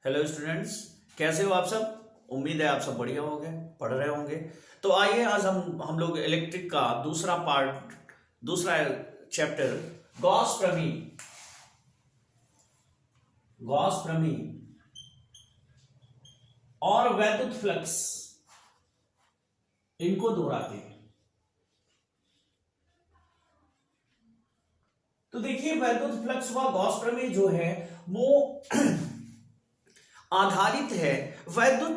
Hello students, कैसे हो आप सब। उम्मीद है आप सब बढ़िया होंगे, पढ़ रहे होंगे। तो आइए आज हम लोग इलेक्ट्रिक का दूसरा चैप्टर गॉस प्रमेय और वैद्युत फ्लक्स, इनको दोहराते हैं। तो देखिए, वैद्युत फ्लक्स व गॉस प्रमेय जो है वो आधारित है वैद्युत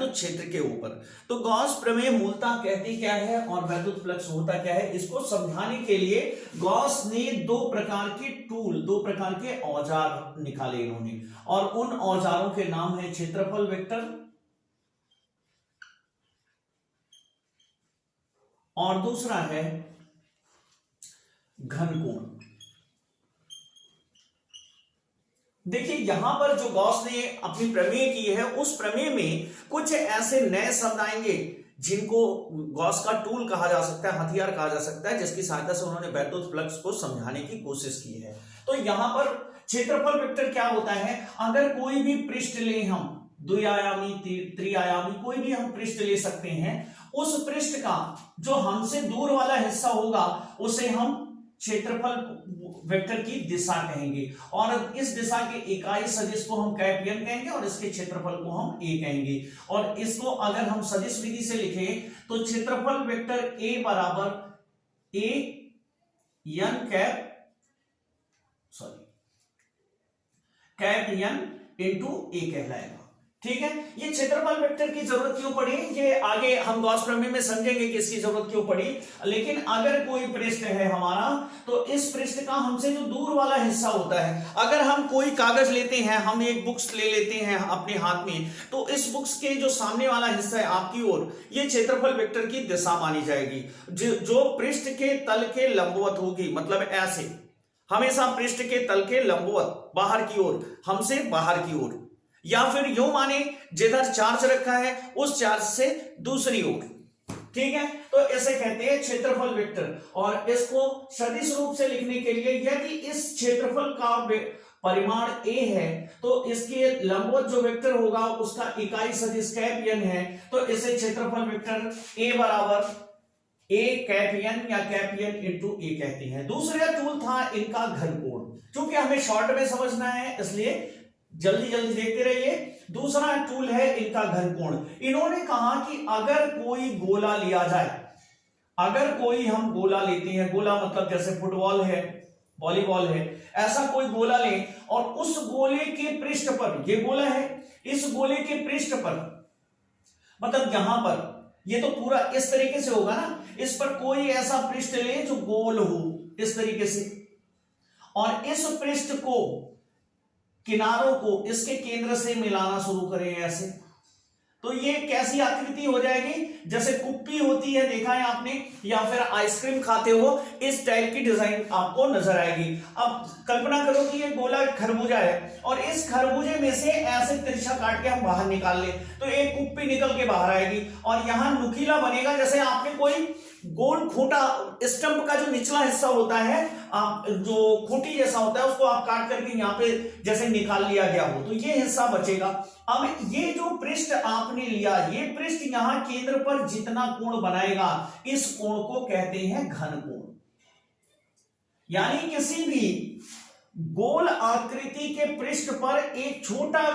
क्षेत्र के ऊपर। तो गॉस प्रमेय मूलतः कहती क्या है और वैद्युत फ्लक्स होता क्या है, इसको समझाने के लिए गॉस ने दो प्रकार के औजार निकाले इन्होंने, और उन औजारों के नाम है क्षेत्रफल वेक्टर और दूसरा है घनकोण। देखिए, यहां पर जो गॉस ने अपनी प्रमेय की है, उस प्रमेय में कुछ ऐसे नए शब्द आएंगे जिनको गॉस का टूल कहा जा सकता है, हथियार कहा जा सकता है, जिसकी सहायता से उन्होंने वैद्युत फ्लक्स को समझाने की कोशिश की है। तो यहां पर क्षेत्रफल वेक्टर क्या होता है, अगर कोई भी पृष्ठ ले, हम द्विआयामी त्रिआयामी कोई भी हम पृष्ठ ले सकते हैं, उस पृष्ठ का जो हमसे दूर वाला हिस्सा होगा उसे हम क्षेत्रफल वेक्टर की दिशा कहेंगे, और इस दिशा के इकाई सदिश को हम कैपियन कहेंगे और इसके क्षेत्रफल को हम ए कहेंगे। और इसको अगर हम सदिश विधि से लिखें तो क्षेत्रफल वेक्टर ए बराबर A N cap N into ए कहलाएगा। ठीक है, ये क्षेत्रफल वेक्टर की जरूरत क्यों पड़ी, ये आगे हम गॉस प्रमेय में समझेंगे कि इसकी जरूरत क्यों पड़ी। लेकिन अगर कोई पृष्ठ है हमारा, तो इस पृष्ठ का हमसे जो दूर वाला हिस्सा होता है, अगर हम कोई कागज लेते हैं, हम एक बुक्स ले लेते हैं अपने हाथ में, तो इस बुक्स के जो सामने वाला हिस्सा है आपकी ओर, ये क्षेत्रफल वेक्टर की दिशा मानी जाएगी, जो पृष्ठ के तल के लंबवत होगी। मतलब ऐसे हमेशा पृष्ठ के तल के लंबवत, बाहर की ओर, हमसे बाहर की ओर, या फिर यूं माने जिधर चार्ज रखा है उस चार्ज से दूसरी ओर। ठीक है, तो इसे कहते हैं क्षेत्रफल वेक्टर। और इसको सदिश रूप से लिखने के लिए, यदि इस क्षेत्रफल का परिमाण a है तो इसके लंबवत जो वेक्टर होगा उसका इकाई सदिश कैप n है, तो इसे क्षेत्रफल वेक्टर a बराबर ए कैप एन या कैप एन इंटू ए कहते हैं। दूसरा टूल था इनका घनकोण। चूंकि हमें शॉर्ट में समझना है इसलिए जल्दी जल्दी देखते रहिए। दूसरा टूल है इनका घनकोण। इन्होंने कहा कि अगर कोई गोला लिया जाए, अगर कोई हम गोला लेते हैं, गोला मतलब जैसे फुटबॉल है, वॉलीबॉल है, ऐसा कोई गोला लें और उस गोले के पृष्ठ पर, ये गोला है, इस गोले के पृष्ठ पर, मतलब यहां पर, ये तो पूरा इस तरीके से होगा ना, इस पर कोई ऐसा पृष्ठ ले जो गोल हो इस तरीके से, और इस पृष्ठ को, किनारों को इसके केंद्र से मिलाना शुरू करें ऐसे, तो ये कैसी आकृति हो जाएगी, जैसे कुप्पी होती है, देखा है आपने, या फिर आइसक्रीम खाते हो, इस टाइप की डिजाइन आपको नजर आएगी। अब कल्पना करो कि ये गोला खरबूजा है और इस खरबूजे में से ऐसे तिरछा काट के हम बाहर निकाल ले तो एक कुप्पी निकल के बाहर आएगी, और यहां नुकीला बनेगा, जैसे आपने कोई गोल खूंटा, स्टंप का जो निचला हिस्सा होता है, जो खूंटी जैसा होता है, उसको आप काट करके यहाँ पे जैसे निकाल लिया गया हो, तो ये हिस्सा बचेगा। अब ये जो पृष्ठ आपने लिया, ये पृष्ठ यहां केंद्र पर जितना कोण बनाएगा, इस कोण को कहते हैं घनकोण। यानी किसी भी गोल आकृति के पृष्ठ पर एक छोटा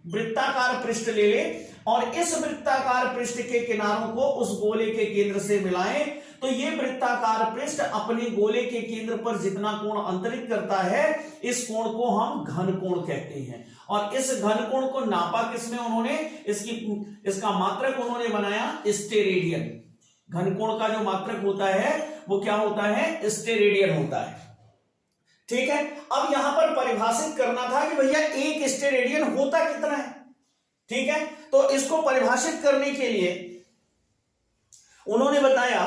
वृत्ताकार पृष्ठ ले ले और इस वृत्ताकार पृष्ठ के किनारों को उस गोले के केंद्र से मिलाएं, तो ये वृत्ताकार पृष्ठ अपने गोले के केंद्र पर जितना कोण अंतरित करता है, इस कोण को हम घनकोण कहते हैं। और इस घनकोण को नापा किसने, उन्होंने इसका मात्रक उन्होंने बनाया स्टेरेडियन। घनकोण का जो मात्रक होता है वो क्या होता है, स्टेरेडियन होता है। ठीक है, अब यहां पर परिभाषित करना था कि भैया एक स्टेरेडियन होता कितना है। ठीक है, तो इसको परिभाषित करने के लिए उन्होंने बताया,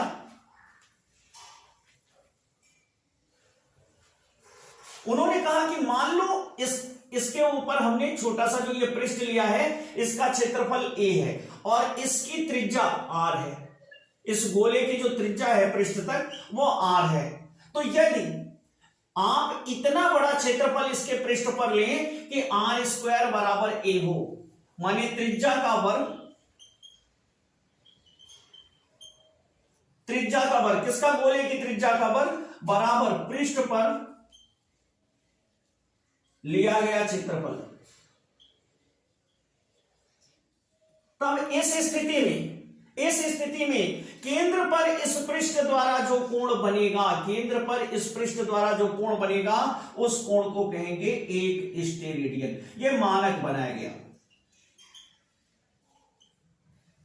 उन्होंने कहा कि मान लो इसके ऊपर हमने छोटा सा जो ये पृष्ठ लिया है, इसका क्षेत्रफल a है और इसकी त्रिज्या r है, इस गोले की जो त्रिज्या है पृष्ठ तक वो r है। तो यदि आप इतना बड़ा क्षेत्रफल इसके पृष्ठ पर लें कि आर स्क्वायर बराबर ए हो, माने त्रिज्या का वर्ग, त्रिज्या का वर्ग किसका, गोले की त्रिज्या का वर्ग बराबर पृष्ठ पर लिया गया क्षेत्रफल। तब इस स्थिति में केंद्र पर इस पृष्ठ द्वारा जो कोण बनेगा, केंद्र पर इस पृष्ठ द्वारा जो कोण बनेगा उस कोण को कहेंगे एक स्टेरेडियन। यह मानक बनाया गया,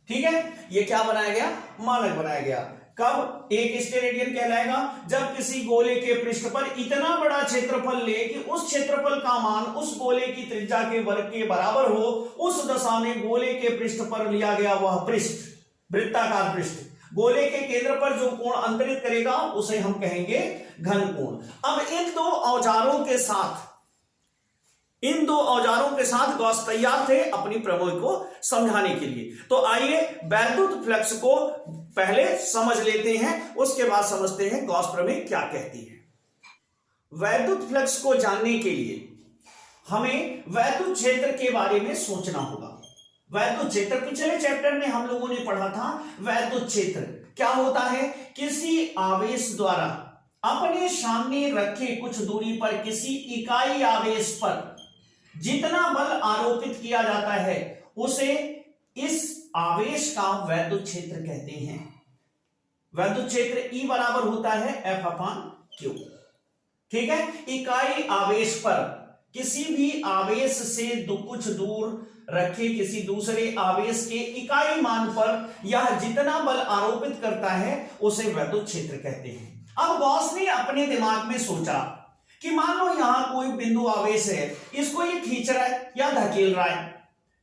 ठीक है, ये क्या बनाया गया, मानक बनाया गया। कब एक स्टेरेडियन कहलाएगा, जब किसी गोले के पृष्ठ पर इतना बड़ा क्षेत्रफल ले कि उस क्षेत्रफल का मान उस गोले की त्रिज्या के वर्ग के बराबर हो, उस दशा में गोले के पृष्ठ पर लिया गया वह पृष्ठ, वृत्ताकार पृष्ठ, गोले के केंद्र पर जो कोण अंतरित करेगा उसे हम कहेंगे घन कोण। अब इन दो औजारों के साथ गॉस तैयार थे अपनी प्रमेय को समझाने के लिए। तो आइए वैद्युत फ्लक्स को पहले समझ लेते हैं, उसके बाद समझते हैं गॉस प्रमेय क्या कहती है। वैद्युत फ्लक्स को जानने के लिए हमें वैद्युत क्षेत्र के बारे में सोचना होगा। वैद्युत क्षेत्र पिछले चैप्टर में हम लोगों ने पढ़ा था। वैद्युत क्षेत्र क्या होता है, किसी आवेश द्वारा अपने सामने रखे कुछ दूरी पर किसी इकाई आवेश पर जितना बल आरोपित किया जाता है उसे इस आवेश का वैद्युत क्षेत्र कहते हैं। वैद्युत क्षेत्र E बराबर होता है F/Q, ठीक है। इकाई आवेश पर किसी भी आवेश से कुछ दूर रखे किसी दूसरे आवेश के इकाई मान पर यह जितना बल आरोपित करता है उसे वैद्युत क्षेत्र कहते हैं। अब गॉस ने अपने दिमाग में सोचा कि मान लो यहां कोई बिंदु आवेश है, इसको ये खींच रहा है या धकेल रहा है,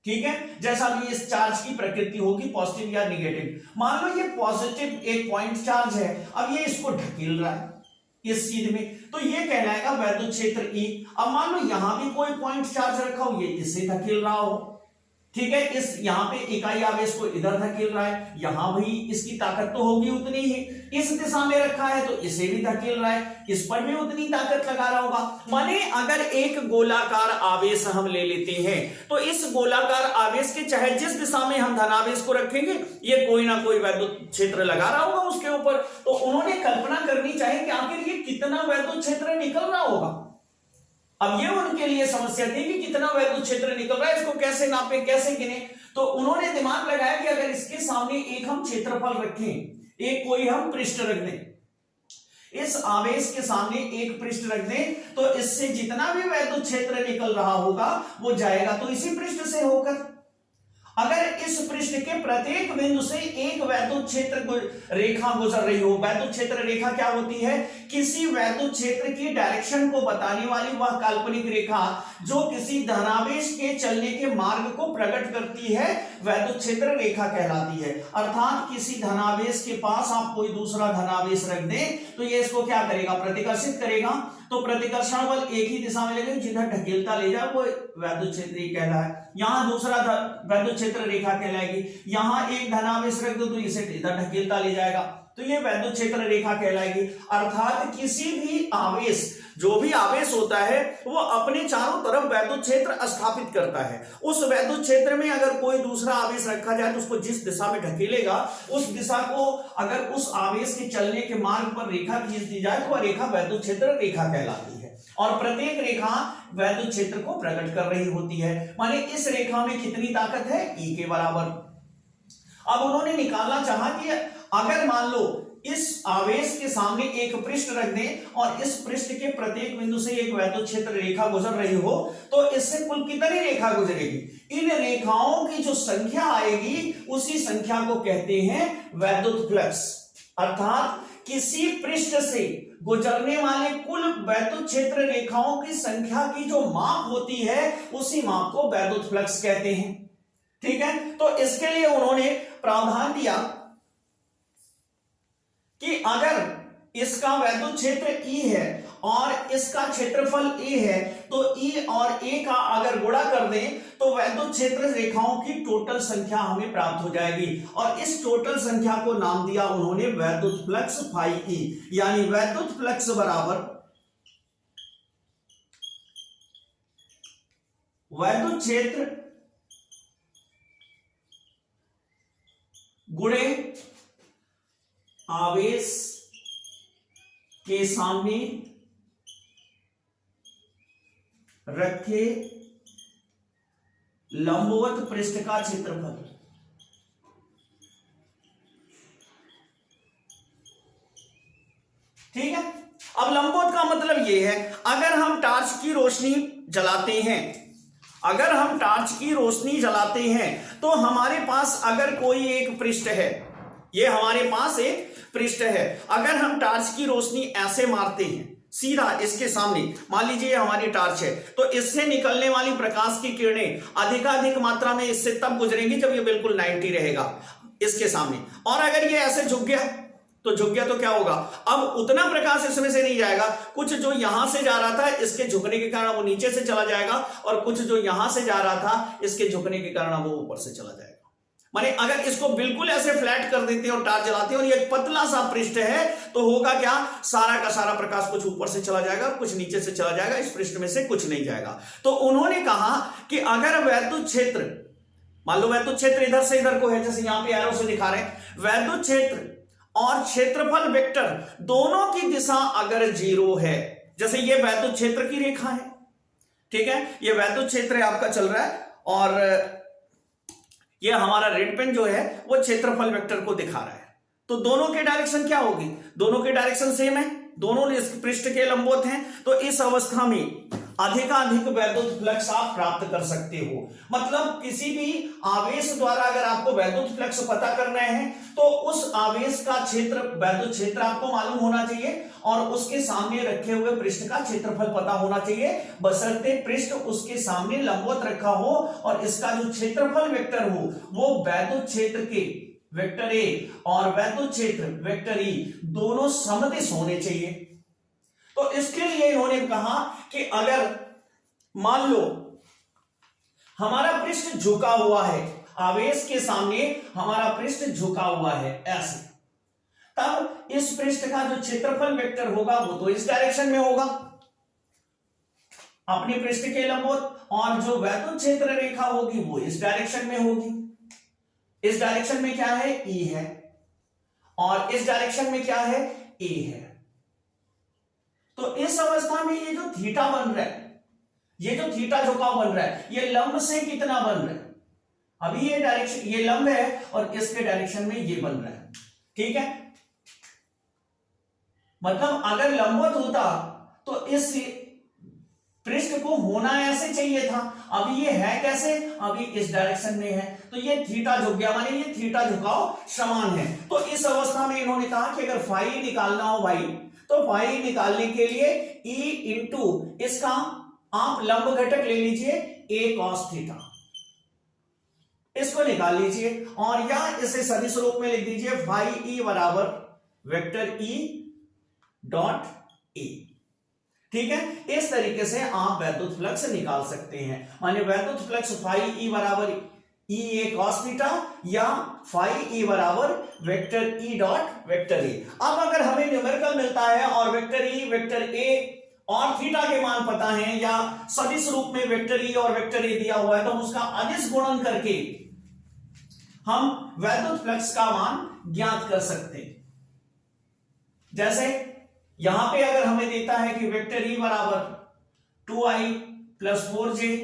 ठीक है, जैसा भी इस चार्ज की प्रकृति होगी पॉजिटिव या निगेटिव। मान लो ये पॉजिटिव एक पॉइंट चार्ज है, अब ये इसको ढकेल रहा है इस चीज में, तो ये कहलाएगा वैद्युत क्षेत्र E। अब मान लो यहां भी कोई पॉइंट चार्ज रखा हो, ये इससे धकेल रहा हो, ठीक है, इस यहां पे इकाई आवेश को इधर धकेल रहा है, यहां भी इसकी ताकत तो होगी उतनी ही, इस दिशा में रखा है तो इसे भी धकेल रहा है, इस पर भी उतनी ताकत लगा रहा होगा। माने अगर एक गोलाकार आवेश हम ले लेते हैं तो इस गोलाकार आवेश के चाहे जिस दिशा में हम धनावेश को रखेंगे ये कोई ना कोई वैद्युत क्षेत्र लगा रहा होगा उसके ऊपर। तो उन्होंने कल्पना करनी चाहिए कि आखिर ये कितना वैद्युत क्षेत्र निकल रहा होगा। अब ये उनके लिए समस्या थी कि कितना वैद्युत क्षेत्र निकल रहा है, इसको कैसे नापे, कैसे गिने। तो उन्होंने दिमाग लगाया कि अगर इसके सामने एक हम क्षेत्रफल रखें, एक कोई हम पृष्ठ रख दें, इस आवेश के सामने एक पृष्ठ रख दें, तो इससे जितना भी वैद्युत क्षेत्र निकल रहा होगा वो जाएगा तो इसी पृष्ठ से होकर। अगर इस पृष्ठ के प्रत्येक बिंदु से एक वैद्युत क्षेत्र रेखा गुजर रही हो, वैद्युत क्षेत्र रेखा क्या होती है, किसी वैद्युत क्षेत्र की डायरेक्शन को बताने वाली वह काल्पनिक रेखा जो किसी धनावेश के चलने के मार्ग को प्रकट करती है, वैद्युत क्षेत्र रेखा कहलाती है। अर्थात किसी धनावेश के पास आप कोई दूसरा धनावेश रख दें तो ये इसको क्या करेगा, प्रतिकर्षित करेगा। तो प्रतिकर्षण बल एक ही दिशा में लगेगा, जिधर ढकेलता ले जाए वो वैद्युत क्षेत्र कहला है। यहां दूसरा वैद्युत क्षेत्र रेखा कहलाएगी, यहां एक धनावेश रख दो तो इसे इधर ढकेलता ले जाएगा, तो ये वैद्युत क्षेत्र रेखा कहलाएगी। अर्थात किसी भी आवेश, जो भी आवेश होता है वो अपने चारों तरफ वैद्युत क्षेत्र स्थापित करता है। उस वैद्युत क्षेत्र में अगर कोई दूसरा आवेश रखा जाए तो उसको जिस दिशा में ढकेलेगा उस दिशा को अगर उस आवेश के चलने के मार्ग पर रेखा खींच दी जाए तो वह रेखा वैद्युत क्षेत्र रेखा कहलाती है। और प्रत्येक रेखा वैद्युत क्षेत्र को प्रकट कर रही होती है। माने इस रेखा में कितनी ताकत है, E के बराबर। अब उन्होंने निकालना चाहा कि अगर मान लो इस आवेश के सामने एक पृष्ठ रख दें और इस पृष्ठ के प्रत्येक बिंदु से एक वैद्युत क्षेत्र रेखा गुजर रही हो तो इससे कुल कितनी रेखा गुजरेगी, इन रेखाओं की जो संख्या आएगी उसी संख्या को कहते हैं वैद्युत फ्लक्स। अर्थात किसी पृष्ठ से गुजरने वाले कुल वैद्युत क्षेत्र रेखाओं की संख्या की जो माप होती है उसी माप को वैद्युत फ्लक्स कहते हैं, ठीक है। तो इसके लिए उन्होंने प्रावधान दिया कि अगर इसका वैद्युत क्षेत्र E है और इसका क्षेत्रफल A है तो E और A का अगर गुणा कर दें तो वैद्युत क्षेत्र रेखाओं की टोटल संख्या हमें प्राप्त हो जाएगी। और इस टोटल संख्या को नाम दिया उन्होंने वैद्युत फ्लक्स φE, यानी वैद्युत फ्लक्स बराबर वैद्युत क्षेत्र गुणे आवेश के सामने रखे लंबवत पृष्ठ का क्षेत्रफल। ठीक है, अब लंबवत का मतलब यह है, अगर हम टार्च की रोशनी जलाते हैं, अगर हम टार्च की रोशनी जलाते हैं तो हमारे पास अगर कोई एक पृष्ठ है, ये हमारे पास एक पृष्ठ है, अगर हम टार्च की रोशनी ऐसे मारते हैं सीधा इसके सामने, मान लीजिए हमारी टार्च है, तो इससे निकलने वाली प्रकाश की किरणें अधिकाधिक मात्रा में इससे तब गुजरेंगी जब ये बिल्कुल 90 रहेगा इसके सामने, और अगर ये ऐसे झुक गया तो क्या होगा, अब उतना प्रकाश इसमें से नहीं जाएगा, कुछ जो यहां से जा रहा था इसके झुकने के कारण वो नीचे से चला जाएगा, और कुछ जो यहां से जा रहा था इसके झुकने के कारण वो ऊपर से चला जाएगा। माने अगर इसको बिल्कुल ऐसे फ्लैट कर देते हैं और टार्च जलाते हैं और ये एक पतला सा पृष्ठ है, तो होगा क्या, सारा का सारा प्रकाश कुछ ऊपर से चला जाएगा, कुछ नीचे से चला जाएगा, इस पृष्ठ में से कुछ नहीं जाएगा। तो उन्होंने कहा कि अगर वैद्युत क्षेत्र, मान लो वैद्युत क्षेत्र इधर से इधर को है, जैसे यहां पे एरो से दिखा रहे हैं, वैद्युत क्षेत्र और क्षेत्रफल वेक्टर दोनों की दिशा अगर 0 है, जैसे ये वैद्युत क्षेत्र की रेखा है, ठीक है, ये वैद्युत क्षेत्र आपका चल रहा है और ये हमारा रेड पेन जो है वो क्षेत्रफल वेक्टर को दिखा रहा है, तो दोनों के डायरेक्शन क्या होगी, दोनों के डायरेक्शन सेम है, दोनों इस पृष्ठ के लंबवत हैं, तो इस अवस्था में अधिकाधिक वैद्युत फ्लक्स आप प्राप्त कर सकते हो। मतलब किसी भी आवेश द्वारा अगर आपको वैद्युत फ्लक्स पता करना है तो उस आवेश का क्षेत्र, वैद्युत क्षेत्र आपको मालूम होना चाहिए और उसके सामने रखे हुए पृष्ठ का क्षेत्रफल पता होना चाहिए, बशर्ते पृष्ठ उसके सामने लंबवत रखा हो और इसका जो क्षेत्रफल वेक्टर हो वो वैद्युत क्षेत्र के वेक्टर ए और वैद्युत क्षेत्र वेक्टर ई दोनों समदिश होने चाहिए। तो इसके लिए इन्होंने कहा कि अगर मान लो हमारा पृष्ठ झुका हुआ है, आवेश के सामने हमारा पृष्ठ झुका हुआ है ऐसे, तब इस पृष्ठ का जो क्षेत्रफल वेक्टर होगा वो तो इस डायरेक्शन में होगा अपने पृष्ठ के लंबवत, और जो वैद्युत क्षेत्र रेखा होगी वो इस डायरेक्शन में होगी। इस डायरेक्शन में क्या है, ई है, और इस डायरेक्शन में क्या है, ए है। तो इस अवस्था में ये जो थीटा बन रहा है, ये जो थीटा झुकाव बन रहा है, ये लंब से कितना बन रहा है, अभी ये डायरेक्शन, ये लंब है और इसके डायरेक्शन में ये बन रहा है, ठीक है। मतलब अगर लंबवत होता तो इस पृष्ठ को होना ऐसे चाहिए था, अभी ये है कैसे, अभी इस डायरेक्शन में है, तो ये थीटा झुक गया, माने ये थीटा झुकाव समान है। तो इस अवस्था में इन्होंने कहा कि अगर फाई निकालना हो भाई, तो फाई निकालने के लिए E इंटू इसका आप लंब घटक ले लीजिए a cos थीटा, इसको निकाल लीजिए और या इसे सदिश रूप में लिख दीजिए फाई E बराबर वेक्टर E डॉट A, ठीक है। इस तरीके से आप वैद्युत फ्लक्स निकाल सकते हैं, माने वैद्युत फ्लक्स फाई E बराबर ई ए कॉस थीटा या फाई ई बराबर vector E dot vector A. अब अगर हमें न्यूमेरिकल मिलता है और वेक्टर ई, वेक्टर ए और थीटा के मान पता है या सदिश रूप में वेक्टर ई और वेक्टर ए दिया हुआ है, तो हम उसका अदिश गुणन करके हम वैद्युत फ्लक्स का मान ज्ञात कर सकते हैं। जैसे यहां पे अगर हमें देता है कि वेक्टर ई बराबर 2i plus 4j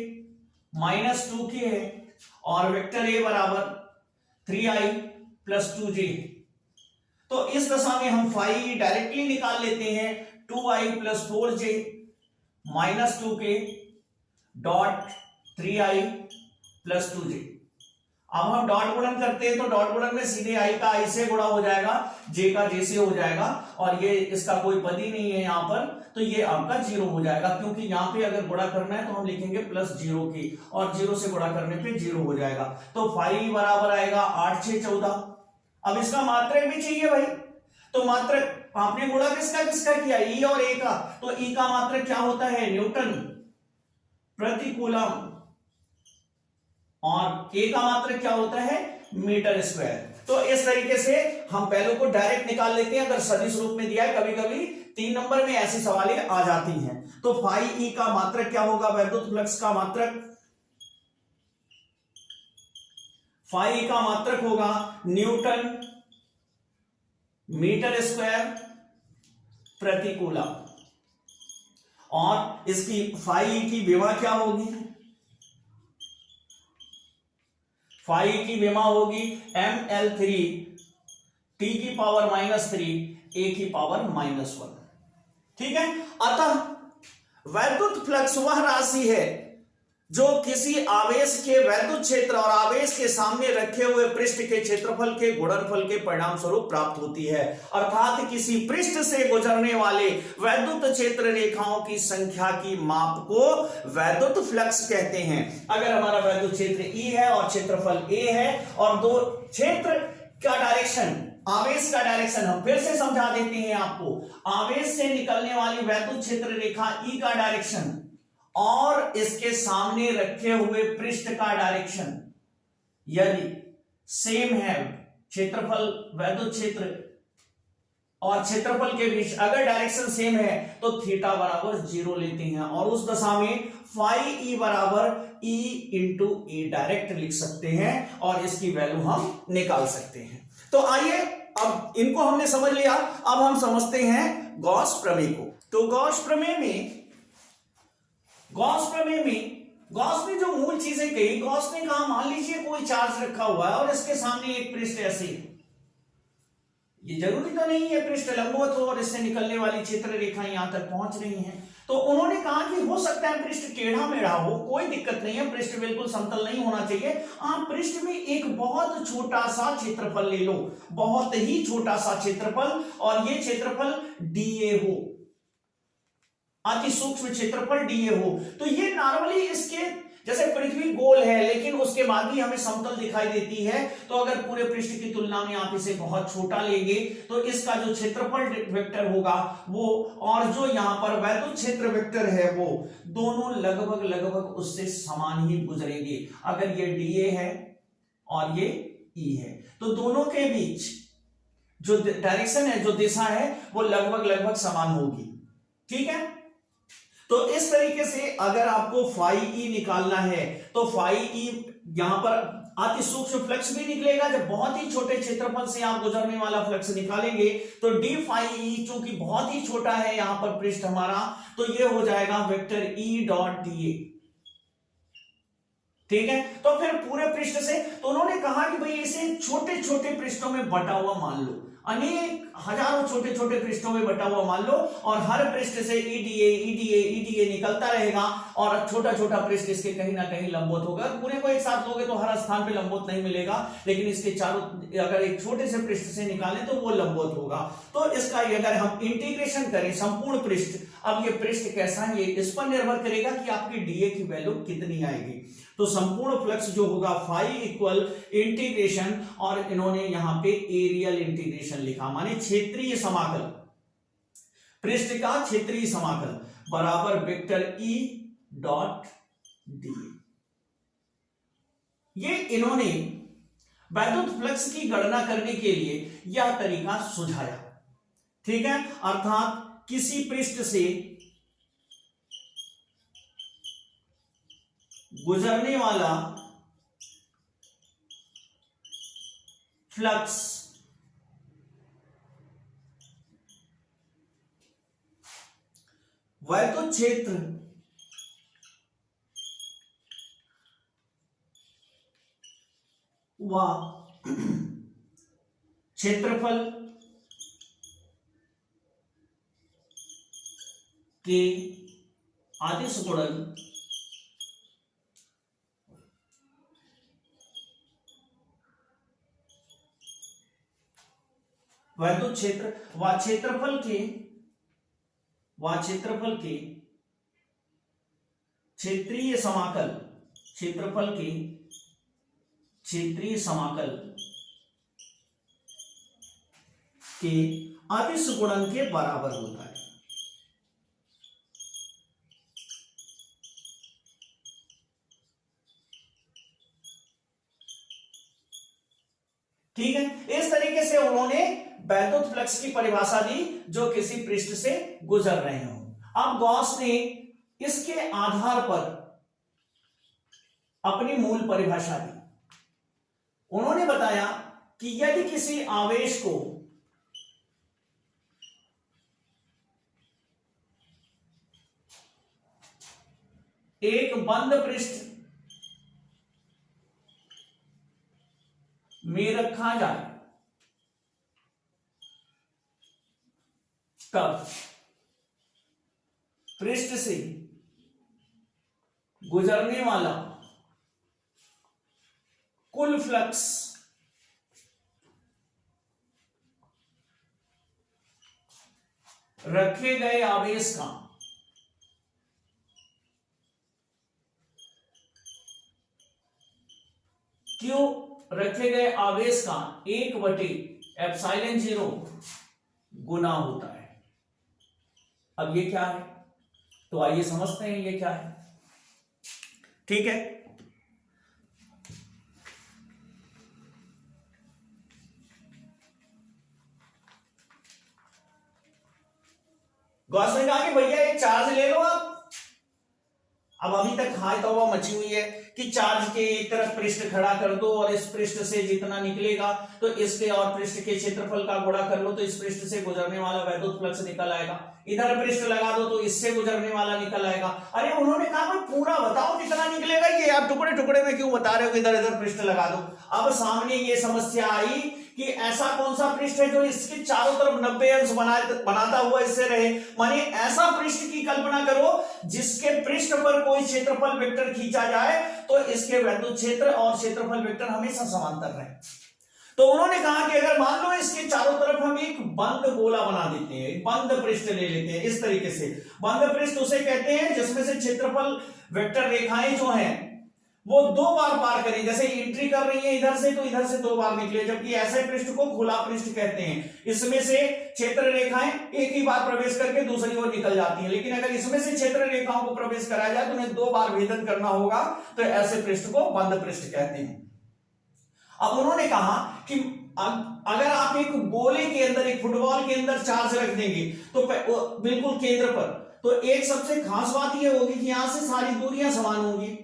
minus 2k है और वेक्टर ए बराबर 3i प्लस 2j, तो इस दशा में हम फाई डायरेक्टली निकाल लेते हैं 2i plus 4j minus 2k dot 3i plus 2j। अब हम डॉट गुणन करते हैं तो डॉट गुणन में सीधे i का i से गुणा हो जाएगा, j का j से हो जाएगा, और ये इसका कोई पद ही नहीं है यहां पर, तो ये आपका 0 हो जाएगा, क्योंकि यहां पे अगर गुणा करना है तो हम लिखेंगे प्लस 0 की, और 0 से गुणा करने पे 0 हो जाएगा। तो फाई बराबर आएगा 8 6 14। अब इसका मात्रक भी चाहिए भाई, तो मात्रक आपने गुणा किसका किसका किया, ई और ए का, तो ई का मात्रक क्या होता है, न्यूटन प्रति कूलम, और ए का मात्रक क्या होता है, मीटर स्क्वायर। तो इस तरीके से हम पहले को डायरेक्ट निकाल लेते हैं, अगर सदिश रूप में दिया है, कभी कभी 3 नंबर में ऐसी सवालें आ जाती हैं। तो फाई ई का मात्रक क्या होगा, वैद्युत फ्लक्स का मात्रक फाई का मात्रक होगा न्यूटन मीटर स्क्वायर प्रति कूलम, और इसकी फाई की विमा क्या होगी, फाई की विमा होगी ml3 t की पावर -3 a की पावर -1। ठीक है। अतः वैद्युत फ्लक्स वह राशि है जो किसी आवेश के वैद्युत क्षेत्र और आवेश के सामने रखे हुए पृष्ठ के क्षेत्रफल के गुणनफल के परिणाम स्वरूप प्राप्त होती है। अर्थात किसी पृष्ठ से गुजरने वाले वैद्युत क्षेत्र रेखाओं की संख्या की माप को वैद्युत फ्लक्स कहते हैं। अगर हमारा वैद्युत क्षेत्र E है और क्षेत्रफल A है और दो क्षेत्र का डायरेक्शन, आवेश का डायरेक्शन हम फिर से समझा देते हैं आपको, आवेश से निकलने वाली वैद्युत क्षेत्र रेखा E का डायरेक्शन और इसके सामने रखे हुए पृष्ठ का डायरेक्शन यदि सेम है, क्षेत्रफल वैद्युत क्षेत्र और क्षेत्रफल के बीच अगर डायरेक्शन सेम है तो थीटा बराबर 0 लेते हैं, और उस दशा में फाई ई बराबर E इंटू ए डायरेक्ट लिख सकते हैं और इसकी वैल्यू हम निकाल सकते हैं। तो आइए अब इनको हमने समझ लिया, अब हम समझते हैं गॉस प्रमेय को। तो गॉस ने जो मूल चीजें कही, गॉस ने कहा मान लीजिए कोई चार्ज रखा हुआ है और इसके सामने एक पृष्ठ ऐसे, ये जरूरी तो नहीं है पृष्ठ लंबवत हो और इससे निकलने वाली क्षेत्र रेखा यहां तक पहुंच रही है। तो उन्होंने कहा कि हो सकता है पृष्ठ टेढ़ा मेढ़ा हो, कोई दिक्कत नहीं है, पृष्ठ बिल्कुल समतल नहीं होना चाहिए। आप पृष्ठ में एक बहुत छोटा सा क्षेत्रफल ले लो, बहुत ही छोटा सा क्षेत्रफल, और ये क्षेत्रफल डीए हो, अति सूक्ष्म क्षेत्रफल डीए हो। तो ये नॉर्मली इसके जैसे पृथ्वी गोल है लेकिन उसके बाद भी हमें समतल दिखाई देती है, तो अगर पूरे पृष्ठ की तुलना में आप इसे बहुत छोटा लेंगे तो इसका जो क्षेत्रफल वेक्टर होगा वो, और जो यहां पर वैद्युत क्षेत्र वेक्टर है वो दोनों लगभग उससे समान ही गुजरेंगे। अगर ये डीए है और ये ई है तो दोनों के बीच जो डायरेक्शन है, जो दिशा है, वो लगभग समान होगी। ठीक है। तो इस तरीके से अगर आपको फाई ई निकालना है तो फाई ई यहां पर अति सूक्ष्म फ्लक्स भी निकलेगा। जब बहुत ही छोटे क्षेत्रफल से आप गुजरने वाला फ्लक्स निकालेंगे तो डी फाई ई चूंकि बहुत ही छोटा है यहां पर पृष्ठ हमारा, तो ये हो जाएगा vector E dot D A. ठीक है। तो फिर पूरे पृष्ठ से, तो उन्होंने कहा कि भाई इसे छोटे छोटे पृष्ठों में बटा हुआ मान लो, अनेक हजारों छोटे छोटे पृष्ठों में बटा हुआ मान लो, और हर पृष्ठ से ईडीए निकलता रहेगा और छोटा छोटा पृष्ठ इसके कहीं ना कहीं लंबवत होगा। पूरे को एक साथ लोगे तो हर स्थान पे लंबवत नहीं मिलेगा, लेकिन इसके चारों अगर एक छोटे से पृष्ठ से निकालें तो वो लंबवत होगा। तो इसका अगर हम इंटीग्रेशन करें संपूर्ण पृष्ठ, अब ये पृष्ठ कैसा है ये इस पर निर्भर करेगा कि आपकी डीए की वैल्यू कितनी आएगी। तो संपूर्ण फ्लक्स जो होगा फाई इक्वल इंटीग्रेशन, और इन्होंने यहां पे एरियल इंटीग्रेशन लिखा, माने क्षेत्रीय समाकल, पृष्ठ का क्षेत्रीय समाकल बराबर वेक्टर ई डॉट डी। ये इन्होंने वैद्युत फ्लक्स की गणना करने के लिए यह तरीका सुझाया। ठीक है। अर्थात किसी पृष्ठ से गुजरने वाला फ्लक्स वैद्युत क्षेत्र व क्षेत्रफल के आदिश गुणन वैद्युत क्षेत्र व क्षेत्रफल के क्षेत्रीय समाकल, क्षेत्रफल के क्षेत्रीय समाकल के अदिश गुणन के बराबर होता है। ठीक है। इस तरीके से उन्होंने वैद्युत फ्लक्स की परिभाषा दी जो किसी पृष्ठ से गुजर रहे हो। अब गॉस ने इसके आधार पर अपनी मूल परिभाषा दी। उन्होंने बताया कि यदि किसी आवेश को एक बंद पृष्ठ में रखा जाए, तब पृष्ठ से गुजरने वाला कुल फ्लक्स रखे गए आवेश का क्यों रखे गए आवेश का 1/ε0 गुना होता है। अब ये क्या है, तो आइए समझते हैं ये क्या है। ठीक है, गॉस ने कहा कि भैया एक चार्ज ले लो आप। अब अभी तक हाय तौबा मची हुई है कि चार्ज के एक तरफ पृष्ठ खड़ा कर दो और इस पृष्ठ से जितना निकलेगा तो इसके और पृष्ठ के क्षेत्रफल का गुणा कर लो तो इस पृष्ठ से गुजरने वाला वैद्युत फ्लक्स निकल आएगा। इधर पृष्ठ लगा दो तो इससे गुजरने वाला निकल आएगा। अरे उन्होंने कहा भाई पूरा बताओ कितना निकलेगा, ये आप टुकड़े टुकड़े में क्यों बता रहे हो, इधर इधर पृष्ठ लगा दो। अब सामने ये समस्या आई कि ऐसा कौन सा पृष्ठ है जो इसके चारों तरफ 90 अंश बनाता हुआ इससे रहे। माने ऐसा पृष्ठ की कल्पना करो जिसके पृष्ठ पर कोई क्षेत्रफल वेक्टर खींचा जाए तो इसके वैद्युत क्षेत्र और क्षेत्रफल वेक्टर हमेशा समांतर रहे। तो उन्होंने कहा कि अगर मान लो इसके चारों तरफ हम एक बंद गोला बना देते हैं, एक बंद पृष्ठ ले लेते हैं इस तरीके से। बंद पृष्ठ उसे कहते हैं जिसमें से क्षेत्रफल वेक्टर रेखाएं जो हैं वो 2 बार पार करें, जैसे एंट्री कर रही है इधर से तो इधर से 2 बार निकले, जबकि ऐसे पृष्ठ को खुला पृष्ठ कहते हैं। इसमें से क्षेत्र रेखाएं एक ही बार प्रवेश करके दूसरी ओर निकल जाती हैं, लेकिन अगर इसमें से क्षेत्र रेखाओं को प्रवेश कराया जाए तो उन्हें 2 बार भेदन करना होगा, तो ऐसे पृष्ठ को बंद पृष्ठ कहते हैं। अब उन्होंने कहा कि अगर आप एक गोले के अंदर, एक फुटबॉल के अंदर चार्ज रख देंगे तो बिल्कुल केंद्र पर, तो एक सबसे खास बात यह होगी कि यहां से सारी दूरियां समान होंगी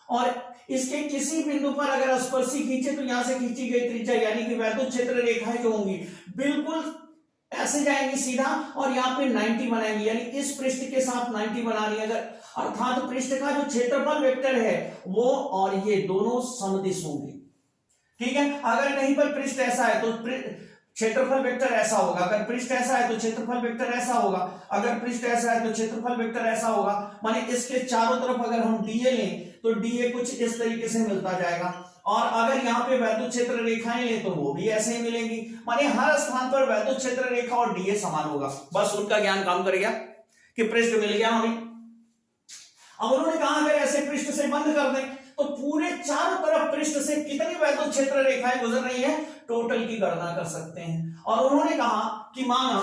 और इसके किसी बिंदु पर अगर स्पर्शी खींचे तो यहां से खींची गई त्रिज्या यानी कि वैद्युत क्षेत्र रेखाएं जो होंगी बिल्कुल ऐसे जाएंगी सीधा और यहाँ पे 90 बनाएंगी, यानी इस पृष्ठ के साथ 90 बनानी अगर, अर्थात पृष्ठ का जो क्षेत्रफल वेक्टर है वो और ये दोनों समदिश होंगे। ठीक है, अगर कहीं पर पृष्ठ ऐसा है तो क्षेत्रफल वेक्टर ऐसा होगा, अगर पृष्ठ ऐसा है तो क्षेत्रफल वेक्टर ऐसा होगा, अगर पृष्ठ ऐसा है तो क्षेत्रफल वेक्टर ऐसा होगा। माने इसके चारों तरफ अगर हम डीए लें तो डीए कुछ इस तरीके से मिलता जाएगा और अगर यहाँ पे वैद्युत क्षेत्र रेखाएं लें तो वो भी ऐसे ही मिलेंगी। माने हर स्थान पर वैद्युत क्षेत्र रेखा और डीए समान होगा। बस उनका ज्ञान काम कर गया कि पृष्ठ मिल गया हमें। अब उन्होंने कहा अगर ऐसे पृष्ठ से बंद कर दें तो पूरे चारों तरफ पृष्ठ से कितनी वैद्युत क्षेत्र रेखाएं गुजर रही है टोटल की गणना कर सकते हैं। और उन्होंने कहा कि माना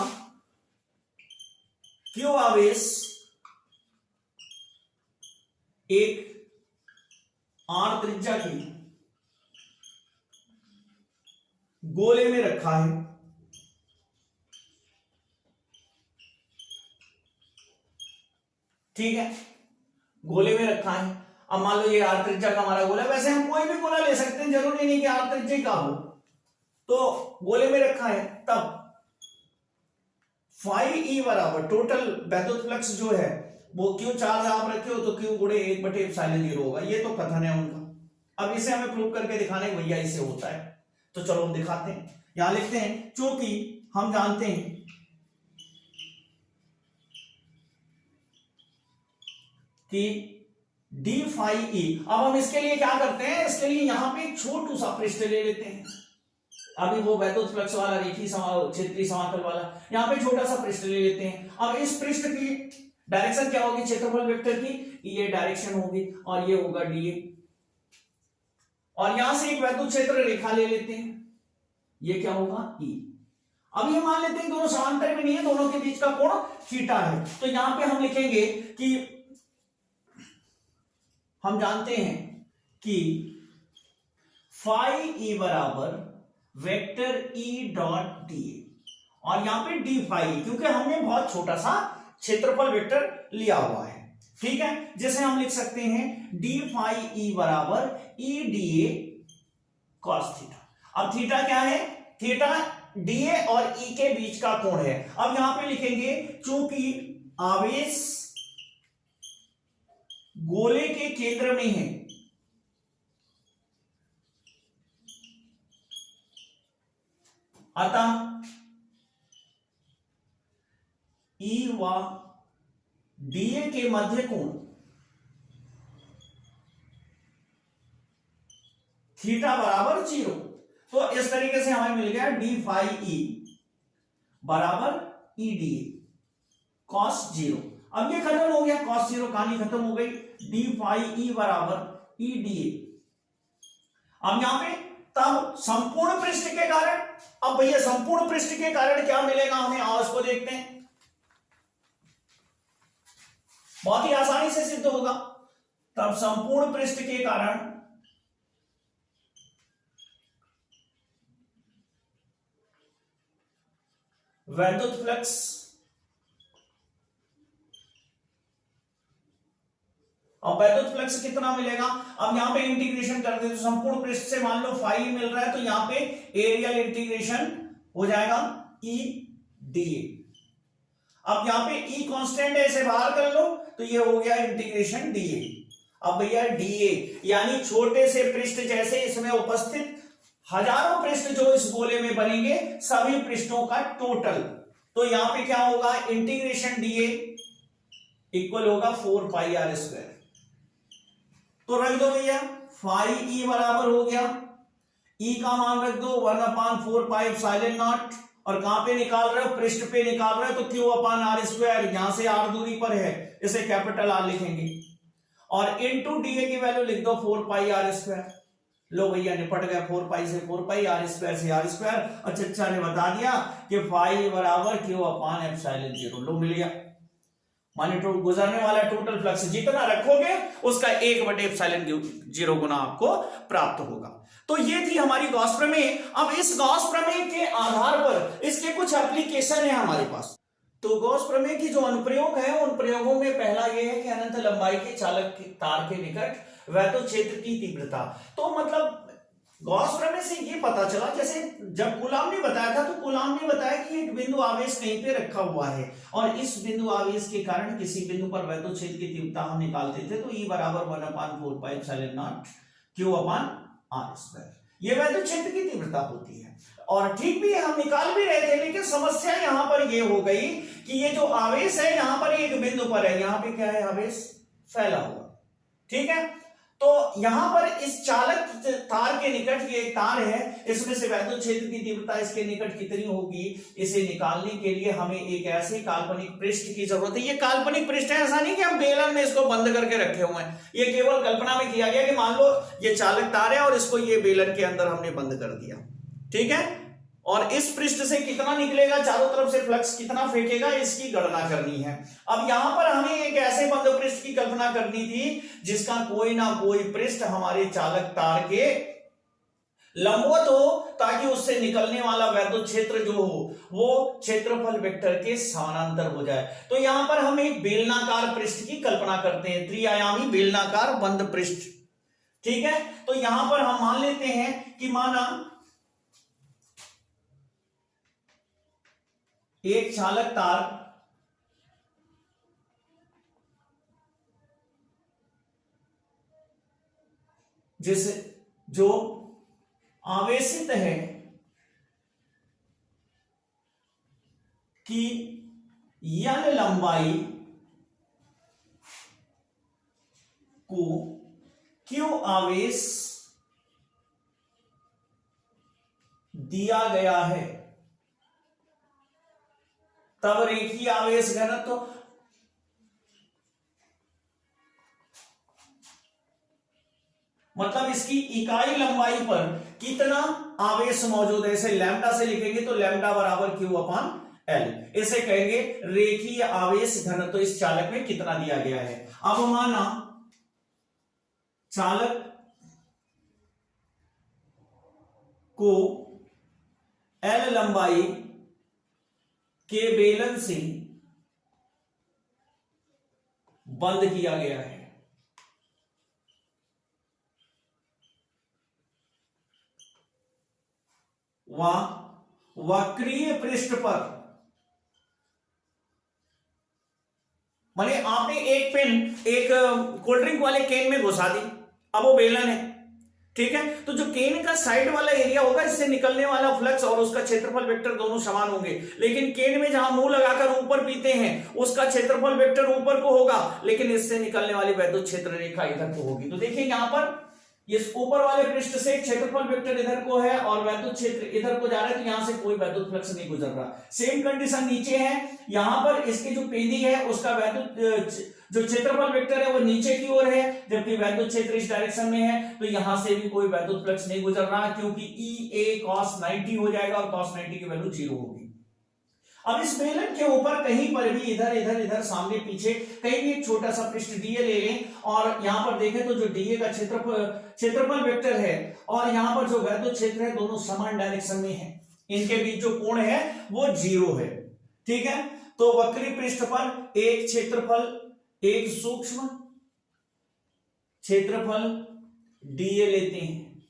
क्यू आवेश एक आर त्रिज्या की गोले में रखा है, ठीक है, गोले में रखा है। अब मान लो ये आर त्रिज्या का हमारा गोला, वैसे हम कोई भी गोला ले सकते हैं, जरूरी नहीं कि आर त्रिज्या का हो, तो गोले में रखा है। तब फाई ई बराबर टोटल वैद्युत फ्लक्स जो है वो क्यों चार्ज आप रखे हो तो क्यों गुणे 1/ε0 होगा, ये तो कथन है उनका। अब इसे हमें प्रूव करके दिखाने भैया इससे होता है, तो चलो हम दिखाते हैं। यहां लिखते हैं चूंकि हम जानते हैं कि डी फाई ई, अब हम इसके लिए क्या करते हैं, इसके लिए यहां पे एक छोटू सा पृष्ठ ले लेते हैं। अभी वो वैद्युत फ्लक्स वाला रेखीय क्षेत्रीय समाकल वाला, यहां पे छोटा सा पृष्ठ ले लेते हैं। अब इस पृष्ठ की डायरेक्शन क्या होगी क्षेत्रफल वेक्टर की, ये डायरेक्शन होगी और ये होगा डीए। और यहां से एक वैद्युत क्षेत्र रेखा ले लेते हैं, ये क्या होगा ई। अब ये मान लेते हैं दोनों समांतर में नहीं है, दोनों के बीच का कोण थीटा है। तो यहां पे हम लिखेंगे कि हम जानते हैं कि फाई ई बराबर वेक्टर ई डॉट डी, और यहां पे डी फाई, क्योंकि हमने बहुत छोटा सा क्षेत्रफल वेक्टर लिया हुआ है, ठीक है, जिसे हम लिख सकते हैं डी फाई ई बराबर E D A cos theta. अब थीटा क्या है? थीटा डीए और ई के बीच का कोण है। अब यहां पे लिखेंगे चूंकि आवेश गोले के केंद्र में है, अतः ई व डीए के मध्य कोण थीटा बराबर 0। तो इस तरीके से हमें मिल गया डी फाई ई बराबर ई डी ए कॉस 0। अब ये खत्म हो गया, कॉस 0 कहानी खत्म हो गई। डी फाई ई बराबर ई डी ए। अब यहां पे तब संपूर्ण पृष्ठ के कारण, अब भैया संपूर्ण पृष्ठ के कारण क्या मिलेगा हमें, आओ इसको देखते हैं। बहुत ही आसानी से सिद्ध होगा। तब संपूर्ण पृष्ठ के कारण वैद्युत फ्लक्स और वैद्युत फ्लक्स कितना मिलेगा। अब यहां पे इंटीग्रेशन कर दे तो संपूर्ण पृष्ठ से मान लो फाई मिल रहा है, तो यहां पे एरियल इंटीग्रेशन हो जाएगा ई डी ए। अब यहां पे ई कांस्टेंट है, इसे बाहर कर लो तो ये हो गया इंटीग्रेशन डी ए। अब भैया डी ए यानी छोटे से पृष्ठ जैसे इसमें उपस्थित हजारों पृष्ठ जो इस गोले में बनेंगे, सभी पृष्ठों का टोटल, तो यहां पे क्या होगा, इंटीग्रेशन डी ए इक्वल होगा 4 पाई आर स्क्वायर। तो रख दो भैया फाई ई बराबर हो गया, ई का मान रख दो 1/4 पाई एप्सिलॉन नॉट, और कहां पे निकाल रहे हो, पृष्ठ पे निकाल रहे हो तो क्यू अपान आर स्क्वायर, यहां से आर दूरी पर है, इसे कैपिटल आर लिखेंगे, और इनटू डीए की वैल्यू लिख दो 4 पाई आर स्क्वायर। लो भैया निपट गया, 4 पाई से 4 पाई, आर स्क्वायर से आर स्क्वायर। अच्छा अच्छा ने बता दिया कि फाई बराबर क्यू अपान एप्सिलॉन 0। लो मिल गया, माने तो गुजरने वाला टोटल फ्लक्स जितना रखोगे उसका 1/एप्सिलॉन 0 गुना आपको प्राप्त होगा। तो ये थी हमारी गॉस प्रमेय। अब इस गॉस प्रमेय के आधार पर इसके कुछ एप्लीकेशन है हमारे पास। तो गॉस प्रमेय की जो अनुप्रयोग है, उन प्रयोगों में पहला यह है कि अनंत लंबाई के चालक तार के निकट वैद्युत क्षेत्र की तीव्रता। तो मतलब गॉस प्रमेय से ये पता चला, जैसे जब कूलाम ने बताया था, तो कूलाम ने बताया कि एक बिंदु आवेश कहीं पे रखा हुआ है और इस बिंदु आवेश के कारण किसी बिंदु पर वैद्युत क्षेत्र की तीव्रता हम निकालते थे, तो E बराबर 1/4 pi epsilon naught Q upon R square, ये वैद्युत क्षेत्र की तीव्रता होती है। और ठीक भी हम निकाल भी रहे थे, लेकिन समस्या यहां पर ये हो गई कि ये जो आवेश है यहां पर एक बिंदु पर है, यहां पे क्या है, आवेश फैला हुआ, ठीक है। तो यहां पर इस चालक तार के निकट, ये एक तार है, इसमें से वैद्युत क्षेत्र की तीव्रता इसके निकट कितनी होगी, इसे निकालने के लिए हमें एक ऐसे काल्पनिक पृष्ठ की जरूरत है। ये काल्पनिक पृष्ठ है, ऐसा नहीं कि हम बेलन में इसको बंद करके रखे हुए हैं, ये केवल कल्पना में किया गया कि मान लो ये चालक तार है और इसको ये बेलन के अंदर हमने बंद कर दिया, ठीक है, और इस पृष्ठ से कितना निकलेगा, चारों तरफ से फ्लक्स कितना फेंकेगा, इसकी गणना करनी है। अब यहां पर हमें एक ऐसे बंद पृष्ठ की कल्पना करनी थी जिसका कोई ना कोई पृष्ठ हमारे चालक तार के लंबवत हो, ताकि उससे निकलने वाला वैद्युत क्षेत्र जो हो वो क्षेत्रफल वेक्टर के समानांतर हो जाए। तो यहां पर हम एक बेलनाकार पृष्ठ की कल्पना करते हैं, त्रिआयामी बेलनाकार बंद पृष्ठ, ठीक है। तो यहां पर हम मान लेते हैं कि माना एक चालक तार जिस जो आवेशित है कि यन लंबाई को क्यू आवेश दिया गया है, तब रेखीय आवेश घनत्व मतलब इसकी इकाई लंबाई पर कितना आवेश मौजूद है, इसे लैम्डा से लिखेंगे तो लैम्डा बराबर क्यू अपान एल, इसे कहेंगे रेखीय आवेश घनत्व इस चालक में कितना दिया गया है। अब माना चालक को एल लंबाई के बेलन से बंद किया गया है, वक्रीय पृष्ठ पर, माने आपने एक पेन एक कोल्ड ड्रिंक वाले केन में घुसा दी, अब वो बेलन है, ठीक है, तो जो केन का साइड वाला एरिया होगा, इससे निकलने वाला फ्लक्स और उसका क्षेत्रफल वेक्टर दोनों समान होंगे, लेकिन केन में जहां मुंह लगाकर ऊपर पीते हैं उसका क्षेत्रफल वेक्टर ऊपर को होगा, लेकिन इससे निकलने वाली वैद्युत क्षेत्र रेखा इधर को होगी। तो देखिए यहां पर इस ऊपर वाले पृष्ठ से क्षेत्रफल वेक्टर इधर को है और वैद्युत क्षेत्र इधर को जा रहा है, तो यहां से कोई वैद्युत फ्लक्स नहीं गुजर रहा। सेम कंडीशन नीचे है, यहां पर इसकी जो पेदी है उसका वैद्युत जो क्षेत्रफल वेक्टर है वो नीचे की ओर है, जबकि वैद्युत क्षेत्र इस डायरेक्शन में है, तो यहां से भी कोई वैद्युत फ्लक्स नहीं गुजर रहा, क्योंकि E A cos 90 हो जाएगा और cos 90 की वैल्यू 0 होगी। अब इस बेलन के ऊपर कहीं पर भी इधर इधर इधर सामने पीछे कहीं भी एक छोटा सा पृष्ठ डीए ले लें और यहां पर देखें तो जो डीए का क्षेत्रफल वेक्टर है और यहां पर जो वैद्युत क्षेत्र है दोनों समान डायरेक्शन में है, इनके बीच जो कोण है वो 0 है, ठीक है। तो वक्री पृष्ठ पर एक क्षेत्रफल, एक सूक्ष्म क्षेत्रफल डीए लेते हैं,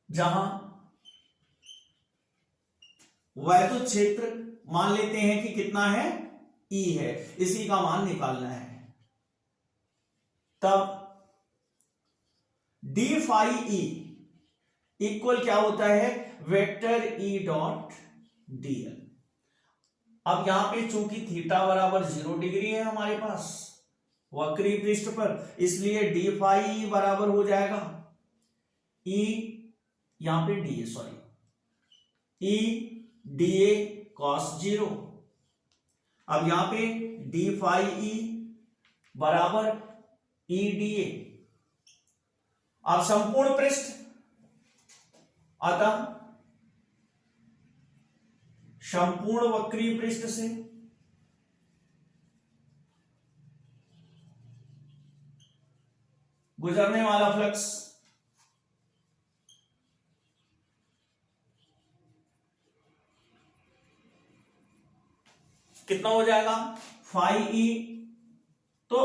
जहां वैद्युत क्षेत्र मान लेते हैं कि कितना है, E है, इसी का मान निकालना है। तब डी फाई ई इक्वल क्या होता है, वेक्टर E डॉट dl। अब यहां पे चूंकि थीटा बराबर 0 डिग्री है हमारे पास वक्री पृष्ठ पर, इसलिए डी फाई बराबर हो जाएगा E, यहां पे D sorry E dA cos 0। अब यहां पे डी फाई ई बराबर E dA। अब संपूर्ण पृष्ठ, अतः संपूर्ण वक्री पृष्ठ से गुजरने वाला फ्लक्स कितना हो जाएगा, फाई ई। तो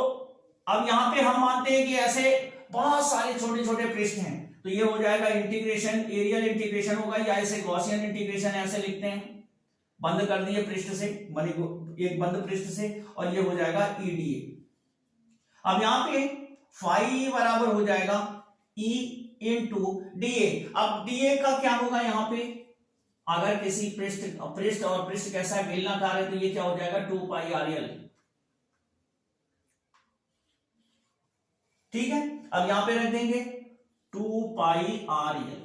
अब यहां पे हम मानते हैं कि ऐसे बहुत सारे छोटे छोटे पृष्ठ हैं, तो ये हो जाएगा इंटीग्रेशन, एरियल इंटीग्रेशन होगा, या इसे गॉसियन इंटीग्रेशन ऐसे लिखते हैं, बंद कर दिए पृष्ठ से, एक बंद पृष्ठ से, और ये हो जाएगा ई डी ए। अब यहां पे फाई बराबर हो जाएगा ई इंटू डी ए। अब डी ए का क्या होगा, यहां पे अगर किसी पृष्ठ और पृष्ठ कैसा है, बेलनाकार है, तो ये क्या हो जाएगा 2 पाई आर एल, ठीक है। अब यहां पे रख देंगे 2 पाई आर एल,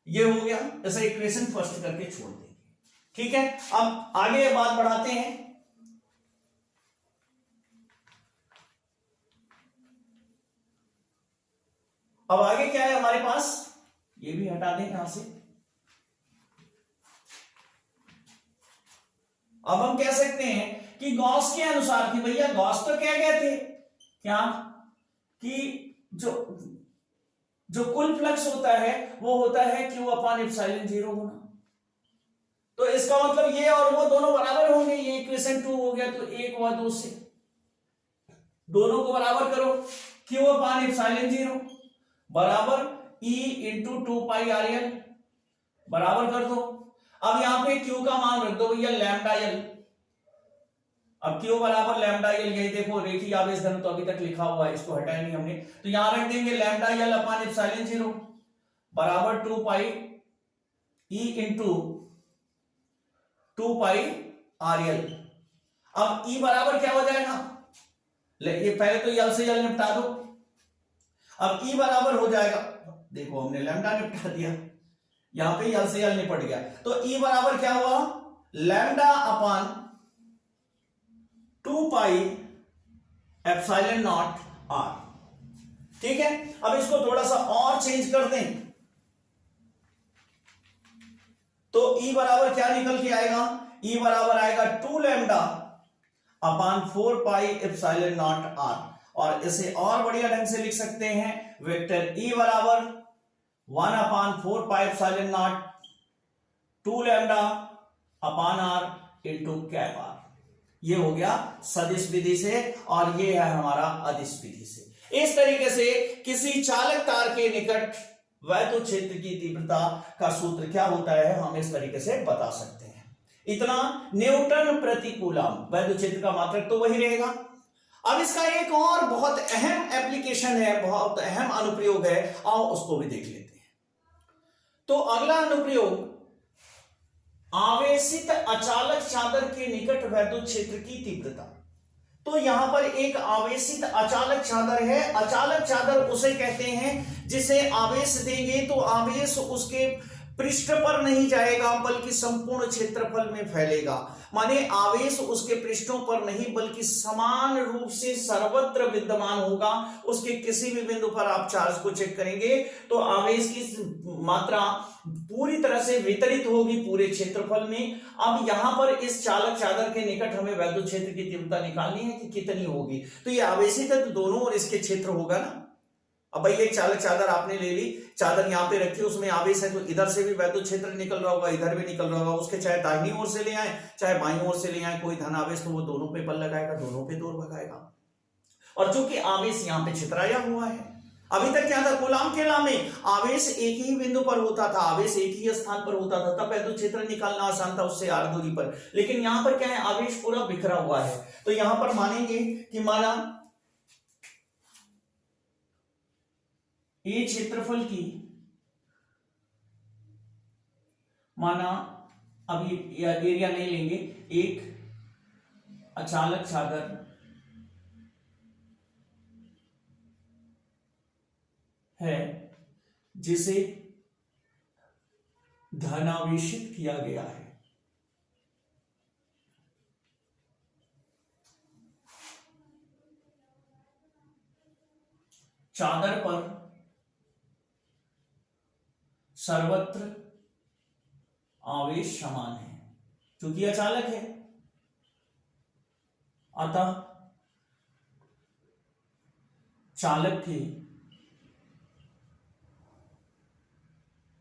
ये हो गया, ऐसा इक्वेशन फर्स्ट करके छोड़ देंगे, ठीक है। अब आगे बात बढ़ाते हैं। अब आगे क्या है हमारे पास, ये भी हटा दें यहां से। अब हम कह सकते हैं कि गॉस के अनुसार, कि भैया गॉस तो क्या कहते क्या कि जो कुल फ्लक्स होता है वो होता है Q अपान एप्सिलॉन 0 होना। तो इसका मतलब ये और वो दोनों बराबर होंगे, ये इक्वेशन 2 हो गया, तो 1 व 2 से दोनों को बराबर करो, Q अपान एप्सिलॉन 0 बराबर E इंटू 2 पाई आर एल, बराबर कर दो। अब यहां पे Q का मान रख दो भैया लैम्डा एल। अब Q बराबर लैम्डा एल, यही देखो रेखीय आवेश घनत्व तो अभी तक लिखा हुआ है, इसको हटाया नहीं हमने, तो यहां रख देंगे लैम्डा एल अपान एप्सिलॉन 0 बराबर 2 पाई E इंटू 2 पाई आर एल। अब E बराबर क्या हो जाएगा, ये पहले तो यल से यल निपटा दो। अब E बराबर हो जाएगा, देखो हमने लैम्डा निपटा दिया, यहां पे यल से यल निपट गया, तो E बराबर क्या हुआ, lambda upon 2 pi epsilon naught R, ठीक है। अब इसको थोड़ा सा और चेंज कर दें, तो E बराबर क्या निकल के आएगा, E बराबर आएगा 2 lambda upon 4 pi epsilon naught R, और इसे और बढ़िया ढंग से लिख सकते हैं, वेक्टर E बराबर 1 upon 4 pi epsilon naught 2 lambda upon R into cap R. ये हो गया सदिश विधि से, और ये है हमारा अदिश विधि से। इस तरीके से किसी चालक तार के निकट वैद्युत क्षेत्र की तीव्रता का सूत्र क्या होता है हम इस तरीके से बता सकते हैं। इतना न्यूटन प्रति कूलम, वैद्युत क्षेत्र का मात्रक तो वही रहेगा। अब इसका एक और बहुत अहम एप्लीकेशन है, बहुत अहम अनुप्रयोग है, आओ उसको भी देख लेते हैं। तो अगला अनुप्रयोग, आवेशित अचालक चादर के निकट वैद्युत क्षेत्र की तीव्रता। तो यहां पर एक आवेशित अचालक चादर है। अचालक चादर उसे कहते हैं जिसे आवेश देंगे तो आवेश उसके पृष्ठ पर नहीं जाएगा बल्कि संपूर्ण क्षेत्रफल में फैलेगा। माने आवेश उसके पृष्ठों पर नहीं बल्कि समान रूप से सर्वत्र विद्यमान होगा। उसके किसी भी बिंदु पर आप चार्ज को चेक करेंगे तो आवेश की मात्रा पूरी तरह से वितरित होगी पूरे क्षेत्रफल में। अब यहां पर इस चालक चादर के निकट हमें वैद्युत क्षेत्र की तीव्रता निकालनी है कि कितनी होगी। तो ये आवेशित है तो दोनों और इसके क्षेत्र होगा ना। अब भाई एक चालक चादर आपने ले ली, चादर यहां पे रखी, उसमें आवेश है तो इधर से भी वैद्युत क्षेत्र निकल रहा होगा, इधर भी निकल रहा होगा। उसके चाहे दाहिनी ओर से ले आए चाहे बाईं ओर से ले आए, कोई धन आवेश तो वो दोनों पे बल लगाएगा, दोनों पे दूर भगाएगा। और चूंकि आवेश यहां पे छितराया हुआ है, अभी तक क्या था कूलाम के लॉ में आवेश एक ही बिंदु पर होता था, आवेश एक ही स्थान पर होता था, तब वैद्युत क्षेत्र निकालना आसान था उससे आर दूरी पर। लेकिन यहां पर क्या है, आवेश पूरा बिखरा हुआ है। तो यहां पर मानेंगे कि माना ए क्षेत्रफल की, माना अभी एरिया नहीं लेंगे, एक अचालक चादर है जिसे धनावेशित किया गया है। चादर पर सर्वत्र आवेश समान है क्योंकि अचालक है, अतः चालक के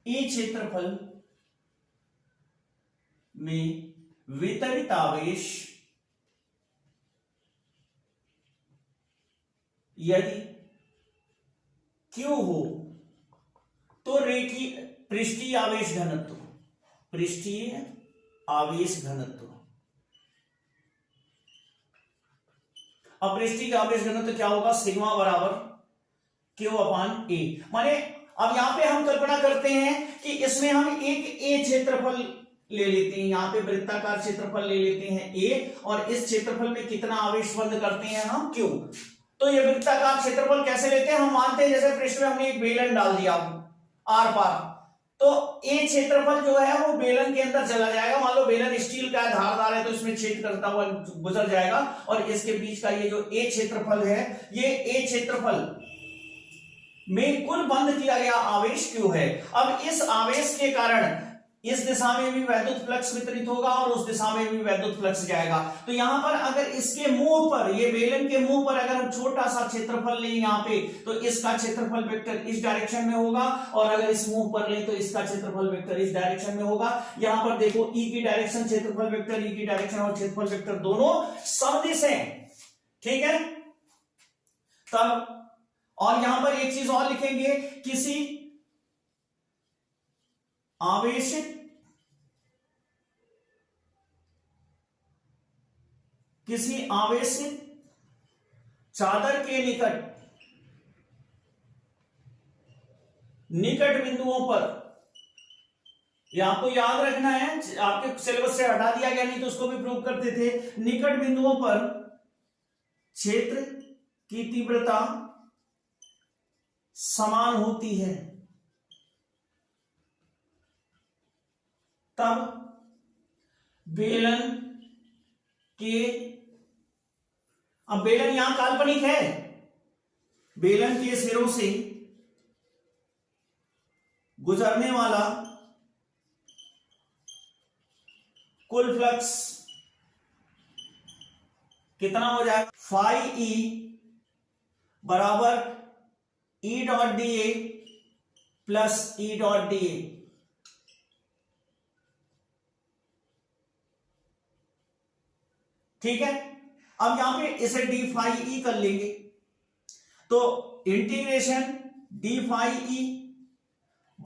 ए क्षेत्रफल में वितरित आवेश यदि Q हो तो रेखीय पृष्ठीय आवेश घनत्व, पृष्ठीय आवेश घनत्व, अपृष्ठीय आवेश घनत्व क्या होगा, सिग्मा बराबर Q अपान ए। माने अब यहां पे हम कल्पना करते हैं कि इसमें हम एक ए क्षेत्रफल ले लेते हैं, यहां पे वृत्ताकार क्षेत्रफल ले लेते हैं ए, और इस क्षेत्रफल में कितना आवेश बंद करते हैं हम Q। तो ये वृत्ताकार क्षेत्रफल कैसे लेते हैं, हम मानते हैं जैसे पृष्ठ में हमने एक बेलन डाल दिया आर पार, तो ए क्षेत्रफल जो है वो बेलन के अंदर चला जाएगा। मान लो बेलन स्टील का है, धारदार है, तो इसमें छेद करता हुआ गुजर जाएगा, और इसके बीच का ये जो ए क्षेत्रफल है, ये ए क्षेत्रफल में कुल बंद किया गया आवेश Q है। अब इस आवेश के कारण इस दिशा में भी वैद्युत फ्लक्स वितरित होगा और उस दिशा में भी वैद्युत फ्लक्स जाएगा। तो यहां पर अगर इसके मुंह पर, ये बेलन के मुंह पर अगर हम छोटा सा क्षेत्रफल लें यहाँ पे, तो इसका क्षेत्रफल वेक्टर इस डायरेक्शन में होगा, और अगर इस मुंह पर लें तो इसका क्षेत्रफल वेक्टर इस डायरेक्शन में होगा। यहां पर देखो ई की डायरेक्शन, क्षेत्रफल वेक्टर ई की डायरेक्शन और क्षेत्रफल वेक्टर दोनों सदिश हैं, ठीक है। तब और यहां पर एक चीज और लिखेंगे, किसी आवेशित चादर के निकट बिंदुओं पर, ये आपको याद रखना है, आपके सिलेबस से हटा दिया गया नहीं तो उसको भी प्रूव करते थे। निकट बिंदुओं पर क्षेत्र की तीव्रता समान होती है, तब बेलन के, अब बेलन यहां काल्पनिक है, बेलन के सिरों से गुजरने वाला कुल फ्लक्स कितना हो जाएगा, फाई ई बराबर E dot D A plus E dot D A. ठीक है, अब यहां पे इसे डी फाई ई कर लेंगे, तो इंटीग्रेशन डी फाई ई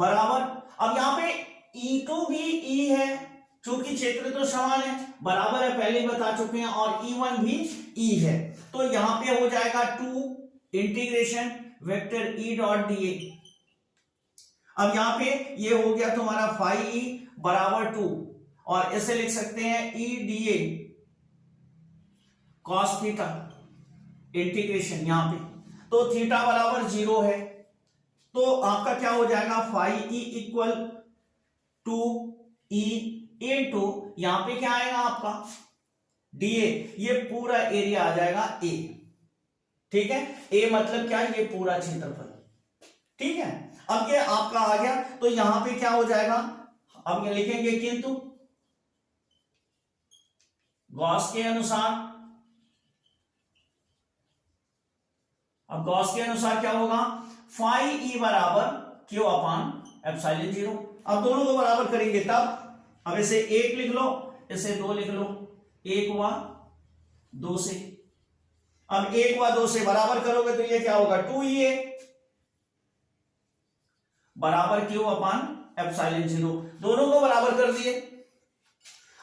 बराबर, अब यहां पे E2 भी E है, क्योंकि क्षेत्र तो समान है, बराबर है, पहले बता चुके हैं, और E1 भी E है, तो यहां पे हो जाएगा 2 integration vector E dot dA। अब यहां पे ये हो गया तुम्हारा 5E बराबर 2, और ऐसे लिख सकते हैं E dA cos theta integration यहां पे, तो थीटा बराबर 0 है, तो आपका क्या हो जाएगा 5E इक्वल 2E इनटू यहां पे क्या आएगा आपका dA, ये पूरा एरिया आ जाएगा A, ठीक है, A मतलब क्या है, ये पूरा क्षेत्रफल, ठीक है। अब ये आपका आ गया, तो यहां पे क्या हो जाएगा, अब ये लिखेंगे किंतु गॉस के अनुसार, अब गॉस के अनुसार क्या होगा, 5E बराबर Q अपान एप्सिलॉन 0। अब दोनों को बराबर करेंगे तब, अब इसे 1 लिख लो, इसे 2 लिख लो, 1 व 2 से, अब 1 व 2 से बराबर करोगे तो ये क्या होगा 2E बराबर Q अपान एप्सिलॉन 0, दोनों को बराबर कर दिए।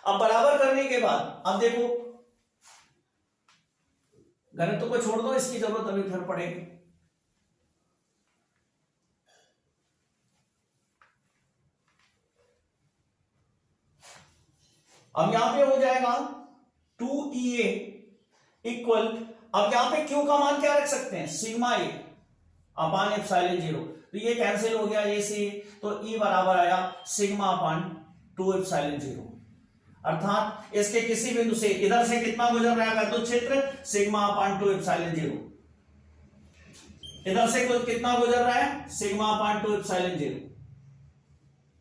अब बराबर करने के बाद अब देखो घनत्व को छोड़ दो, इसकी जरूरत अभी फिर पड़ेगी। अब यहां पे हो जाएगा 2EA इक्वल, अब यहां पे Q का मान क्या रख सकते हैं, सिग्मा ए अपान एप्सिलॉन 0, तो ये कैंसिल हो गया ये से, तो E बराबर आया सिग्मा अपान 2 एप्सिलॉन 0, अर्थात इसके किसी बिंदु से इधर से कितना गुजर रहा है वैद्युत क्षेत्र, सिग्मा अपान 2 एप्सिलॉन 0, इधर से कितना गुजर रहा है, सिग्मा अपान 2 एप्सिलॉन 0,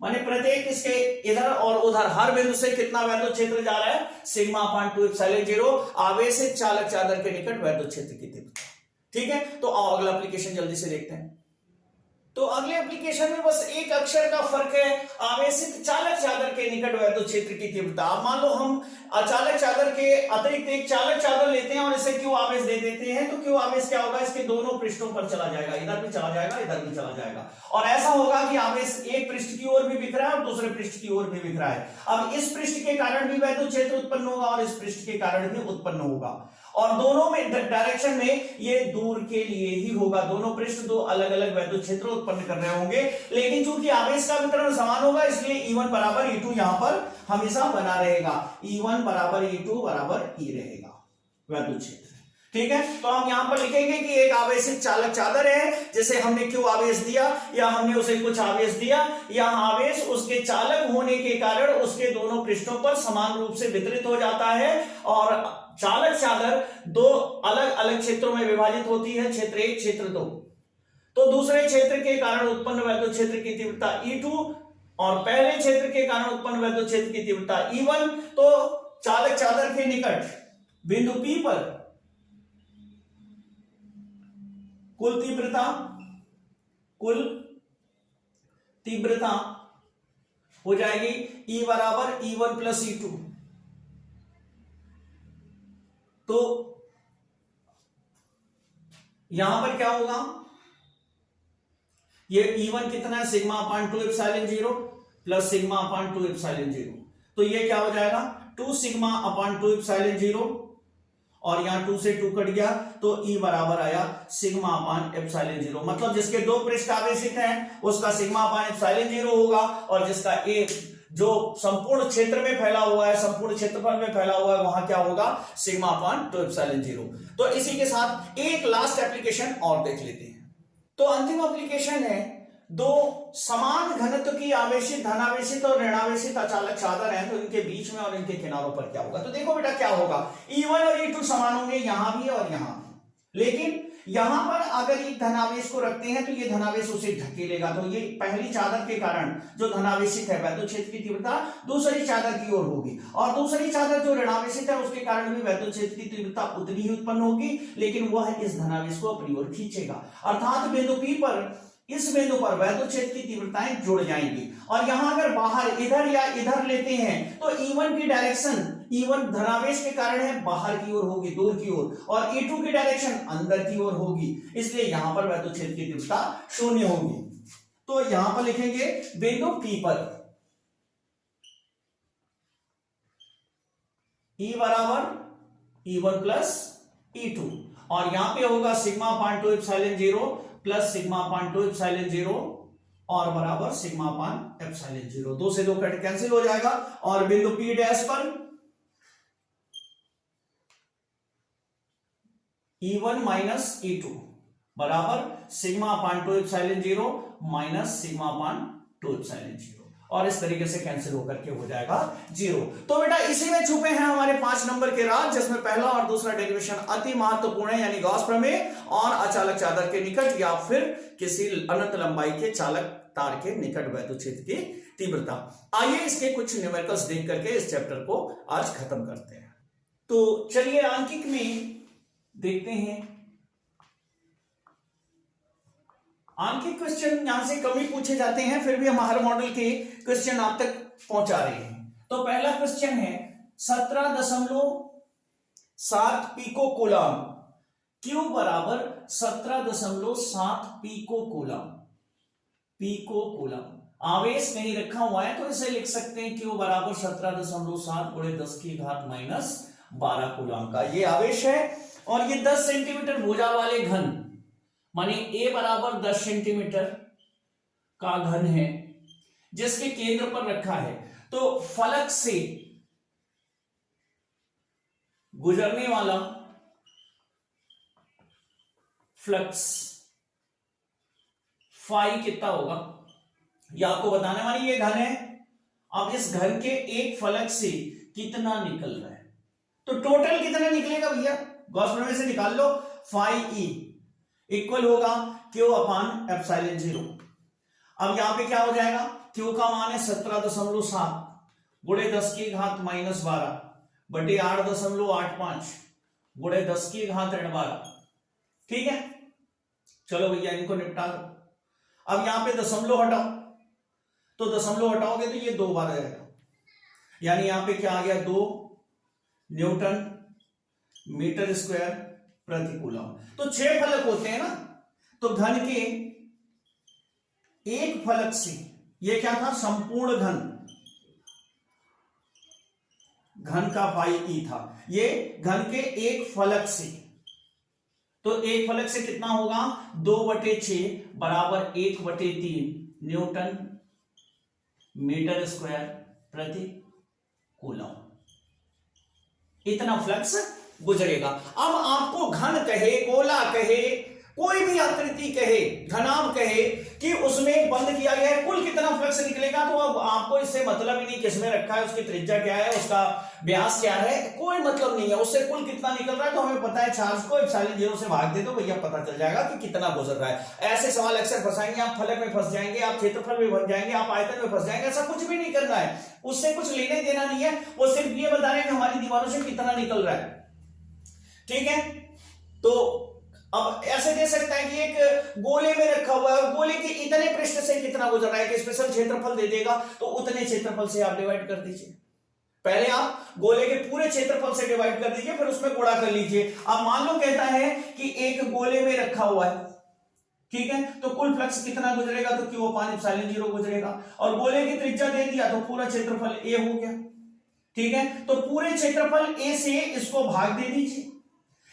माने प्रत्येक इसके इधर और उधर हर बिंदु से कितना वैद्युत क्षेत्र जा रहा है, सिग्मा अपान 2 एप्सिलॉन 0, आवेशित चालक चादर के निकट वैद्युत क्षेत्र की तीव्रता, ठीक है। तो आओ अगला एप्लीकेशन जल्दी से देखते हैं। तो अगले एप्लीकेशन में बस एक अक्षर का फर्क है, आवेशित चालक चादर के निकट वैद्युत क्षेत्र की तीव्रता। अब मान लो हम चालक चादर के अतिरिक्त एक चालक चादर लेते हैं और इसे क्यू आवेश दे देते हैं, तो क्यू आवेश क्या होगा, इसके दोनों पृष्ठों पर चला जाएगा, इधर भी चला जाएगा, इधर भी चला जाएगा, और ऐसा होगा कि आवेश एक पृष्ठ की ओर भी बिखरा है और दूसरे पृष्ठ की ओर भी बिखरा है। अब इस पृष्ठ के कारण भी वैद्युत क्षेत्र उत्पन्न होगा और इस पृष्ठ के कारण भी उत्पन्न होगा, और दोनों में डायरेक्शन में ये दूर के लिए ही होगा, दोनों पृष्ठ दो अलग अलग वैद्युत क्षेत्र उत्पन्न कर रहे होंगे, लेकिन चूंकि आवेश का वितरण समान होगा इसलिए E1 बराबर E2 यहां पर हमेशा बना रहेगा, E1 बराबर E2 बराबर E रहेगा वैद्युत क्षेत्र, ठीक है। तो हम यहां पर लिखेंगे कि एक आवेशित चालक चादर है, जैसे हमने क्यों आवेश दिया या हमने उसे कुछ आवेश दिया, या आवेश उसके चालक होने के कारण उसके दोनों पृष्ठों पर समान रूप से वितरित हो जाता है, और चालक चादर दो अलग अलग क्षेत्रों में विभाजित होती है, क्षेत्र 1 क्षेत्र 2, तो दूसरे क्षेत्र के कारण उत्पन्न वैद्युत क्षेत्र की तीव्रता E2 और पहले क्षेत्र के कारण उत्पन्न वैद्युत क्षेत्र की तीव्रता E1। तो चालक चादर के निकट बिंदु P पर कुल तीव्रता हो जाएगी E बराबर E1 प्लस E2। तो यहां पर क्या होगा, ये E1 कितना है, सिग्मा अपान 2 एप्सिलॉन 0 प्लस सिग्मा अपान 2 एप्सिलॉन 0, तो ये क्या हो जाएगा 2 सिग्मा अपान 2 एप्सिलॉन 0, और यहां 2 से 2 कट गया, तो E बराबर आया सिग्मा अपान एप्सिलॉन 0, मतलब जिसके दो पृष्ठ आवेशित हैं उसका सिग्मा अपान एप्सिलॉन 0 होगा, और जिसका एक जो संपूर्ण क्षेत्र में फैला हुआ है, संपूर्ण क्षेत्रफल में फैला हुआ है, वहां क्या होगा सिग्मा अपान 2 एप्सिलॉन 0। तो इसी के साथ एक लास्ट एप्लीकेशन और देख लेते हैं। तो अंतिम एप्लीकेशन है, दो समान घनत्व की आवेशित धनावेशित और ऋणावेशित अचालक चादर हैं, तो इनके बीच में और इनके किनारों पर क्या होगा। तो देखो बेटा क्या होगा, E1 और E2 समान होंगे यहां भी और यहां भी, लेकिन यहां पर अगर एक धनावेश को रखते हैं तो ये धनावेश उसे ढकेलेगा, तो ये पहली चादर के कारण जो धनावेशित है वैद्युत क्षेत्र की तीव्रता दूसरी चादर की ओर होगी, और दूसरी चादर जो ऋणावेशित है उसके कारण भी वैद्युत क्षेत्र की तीव्रता उतनी ही उत्पन्न होगी, लेकिन वह इस धनावेश को अपनी ओर खींचेगा, अर्थात बिंदु P पर इस बिंदु पर वैद्युत क्षेत्र की तीव्रताएं जुड़ जाएंगी। और यहां अगर बाहर इधर या इधर लेते हैं तो E1 की डायरेक्शन, E1 धनावेश के कारण है बाहर की ओर होगी, दूर की ओर, और E2 की डायरेक्शन अंदर की ओर होगी, इसलिए यहां पर वैद्युत क्षेत्र की तीव्रता 0 होगी। तो यहां पर लिखेंगे बिंदु P पर E बराबर E1 प्लस E2 और यहां पे होगा सिग्मा अपान 2 एप्सिलॉन 0 प्लस सिग्मा अपान 2 एप्सिलॉन 0 और बराबर सिग्मा अपान एप्सिलॉन 0। 2 से 2 कट कैंसिल हो जाएगा और बिंदु P डैश पर E1 माइनस E2 बराबर सिग्मा अपान 2 एप्सिलॉन 0 माइनस सिग्मा अपान 2 एप्सिलॉन 0 और इस तरीके से कैंसिल होकर के हो जाएगा 0। तो बेटा इसी में छुपे हैं हमारे 5 नंबर के राज, जिसमें पहला और दूसरा डेरिवेशन अति महत्वपूर्ण है, यानी गॉस प्रमेय और अचालक चादर के निकट या फिर किसी अनंत लंबाई के चालक तार के निकट वैद्युत क्षेत्र की तीव्रता। आइए इसके कुछ न्यूमेरिकल्स देख करके इस चैप्टर को आज खत्म करते हैं। तो चलिए आंकिक में देखते हैं। आंकिक क्वेश्चन यहां से कम ही पूछे जाते हैं, फिर भी हम हर मॉडल के क्वेश्चन आप तक पहुंचा रहे हैं। तो पहला क्वेश्चन है 17.7 पिको कूलम, Q बराबर 17.7 पिको कूलम। पिको कूलम आवेश नहीं रखा हुआ है तो इसे लिख सकते हैं Q बराबर 17.7 × 10⁻12 कूलम का ये आवेश है और ये 10 सेंटीमीटर भुजा वाले घन माने A बराबर 10 सेंटीमीटर का घन है जिसके केंद्र पर रखा है। तो फलक से गुजरने वाला फ्लक्स फाई कितना होगा ये आपको बताने वाली, ये घन है। अब इस घन के एक फलक से कितना निकल रहा है तो टोटल कितना निकलेगा भैया, गॉस प्रमेय से निकाल लो। फाई ई इक्वल होगा Q अपान एप्सिलॉन 0। अब यहां पे क्या हो जाएगा, Q का मान है 17.7 गुणे 10⁻12 बटे 8.85 गुणे 10⁻12। ठीक है, चलो भैया इनको निपटा दो। अब यहां पे दशमलव हटाओ तो दशमलव हटाओगे तो ये 2 बार आ जाएगा, यानी यहां पे क्या आ गया 2 न्यूटन मीटर स्क्वायर प्रति कूलम। तो 6 फलक होते हैं ना, तो घन के एक फलक से, ये क्या था संपूर्ण घन का पाई ई था, ये घन के एक फलक से, तो एक फलक से कितना होगा 2/6 बराबर 1/3 न्यूटन मीटर स्क्वायर प्रति कूलम, इतना फ्लक्स गुजरेगा। अब आपको घन कहे, गोला कहे, कोई भी आकृति कहे, घनाभ कहे कि उसमें बंद किया गया है, कुल कितना फ्लक्स निकलेगा, तो अब आपको इससे मतलब ही नहीं किसमें रखा है, उसकी त्रिज्या क्या है, उसका व्यास क्या है, कोई मतलब नहीं है, उससे कुल कितना निकल रहा है। तो हमें पता है चार्ज को एप्सिलॉन 0 से भाग दे दो भैया, पता चल जाएगा कि कितना गुजर रहा है। ऐसे सवाल अक्सर फंसाएंगे, आप फलक में फंस जाएंगे, आप क्षेत्रफल में फंस जाएंगे, आप आयतन में फंस जाएंगे। ऐसा कुछ भी नहीं करना है, उससे कुछ लेने देना नहीं है, वो सिर्फ ये बता रहे हैं कि हमारी दीवारों से कितना निकल रहा है। ठीक है, तो अब ऐसे दे सकता है कि एक गोले में रखा हुआ है, गोले के इतने पृष्ठ से कितना गुजर रहा है, कि स्पेशल क्षेत्रफल दे देगा, तो उतने क्षेत्रफल से आप डिवाइड कर दीजिए। पहले आप गोले के पूरे क्षेत्रफल से डिवाइड कर दीजिए, फिर उसमें गुणा कर लीजिए। अब मान लो कहता है कि एक गोले में रखा हुआ है, ठीक है, तो कुल फ्लक्स कितना गुजरेगा, तो Q अपान एप्सिलॉन 0 गुजरेगा, और गोले की त्रिज्या दे दिया तो पूरा क्षेत्रफल A हो गया। ठीक है, तो पूरे क्षेत्रफल A से इसको भाग दे दीजिए,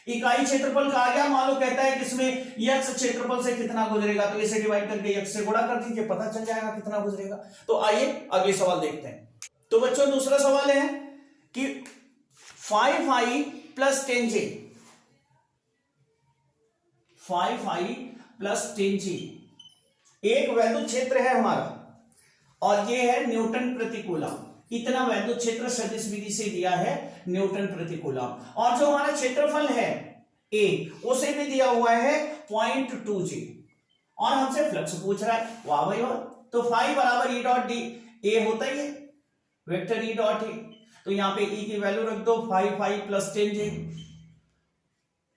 इकाई क्षेत्रफल का आ गया। मान लो कहता है कि इसमें x क्षेत्रफल से कितना गुजरेगा, तो इसे डिवाइड करके x से गुणा कर दीजिए, पता चल जाएगा कितना गुजरेगा। तो आइए अगले सवाल देखते हैं। तो बच्चों दूसरा सवाल है कि 5i plus 10j, 5i plus 10j एक वैद्युत क्षेत्र है हमारा, और ये है न्यूटन प्रति कूलम। इतना वैद्युत क्षेत्र सदिश विधि से दिया है न्यूटन प्रति कूलम, और जो हमारा क्षेत्रफल है A उसे भी दिया हुआ है 0.2j, और हमसे फ्लक्स पूछ रहा है। वाह भाई वाह, तो फाई बराबर E डॉट डी, A होता ही है वेक्टर E डॉट A, तो यहां पे E की वैल्यू रख दो 5i plus 10j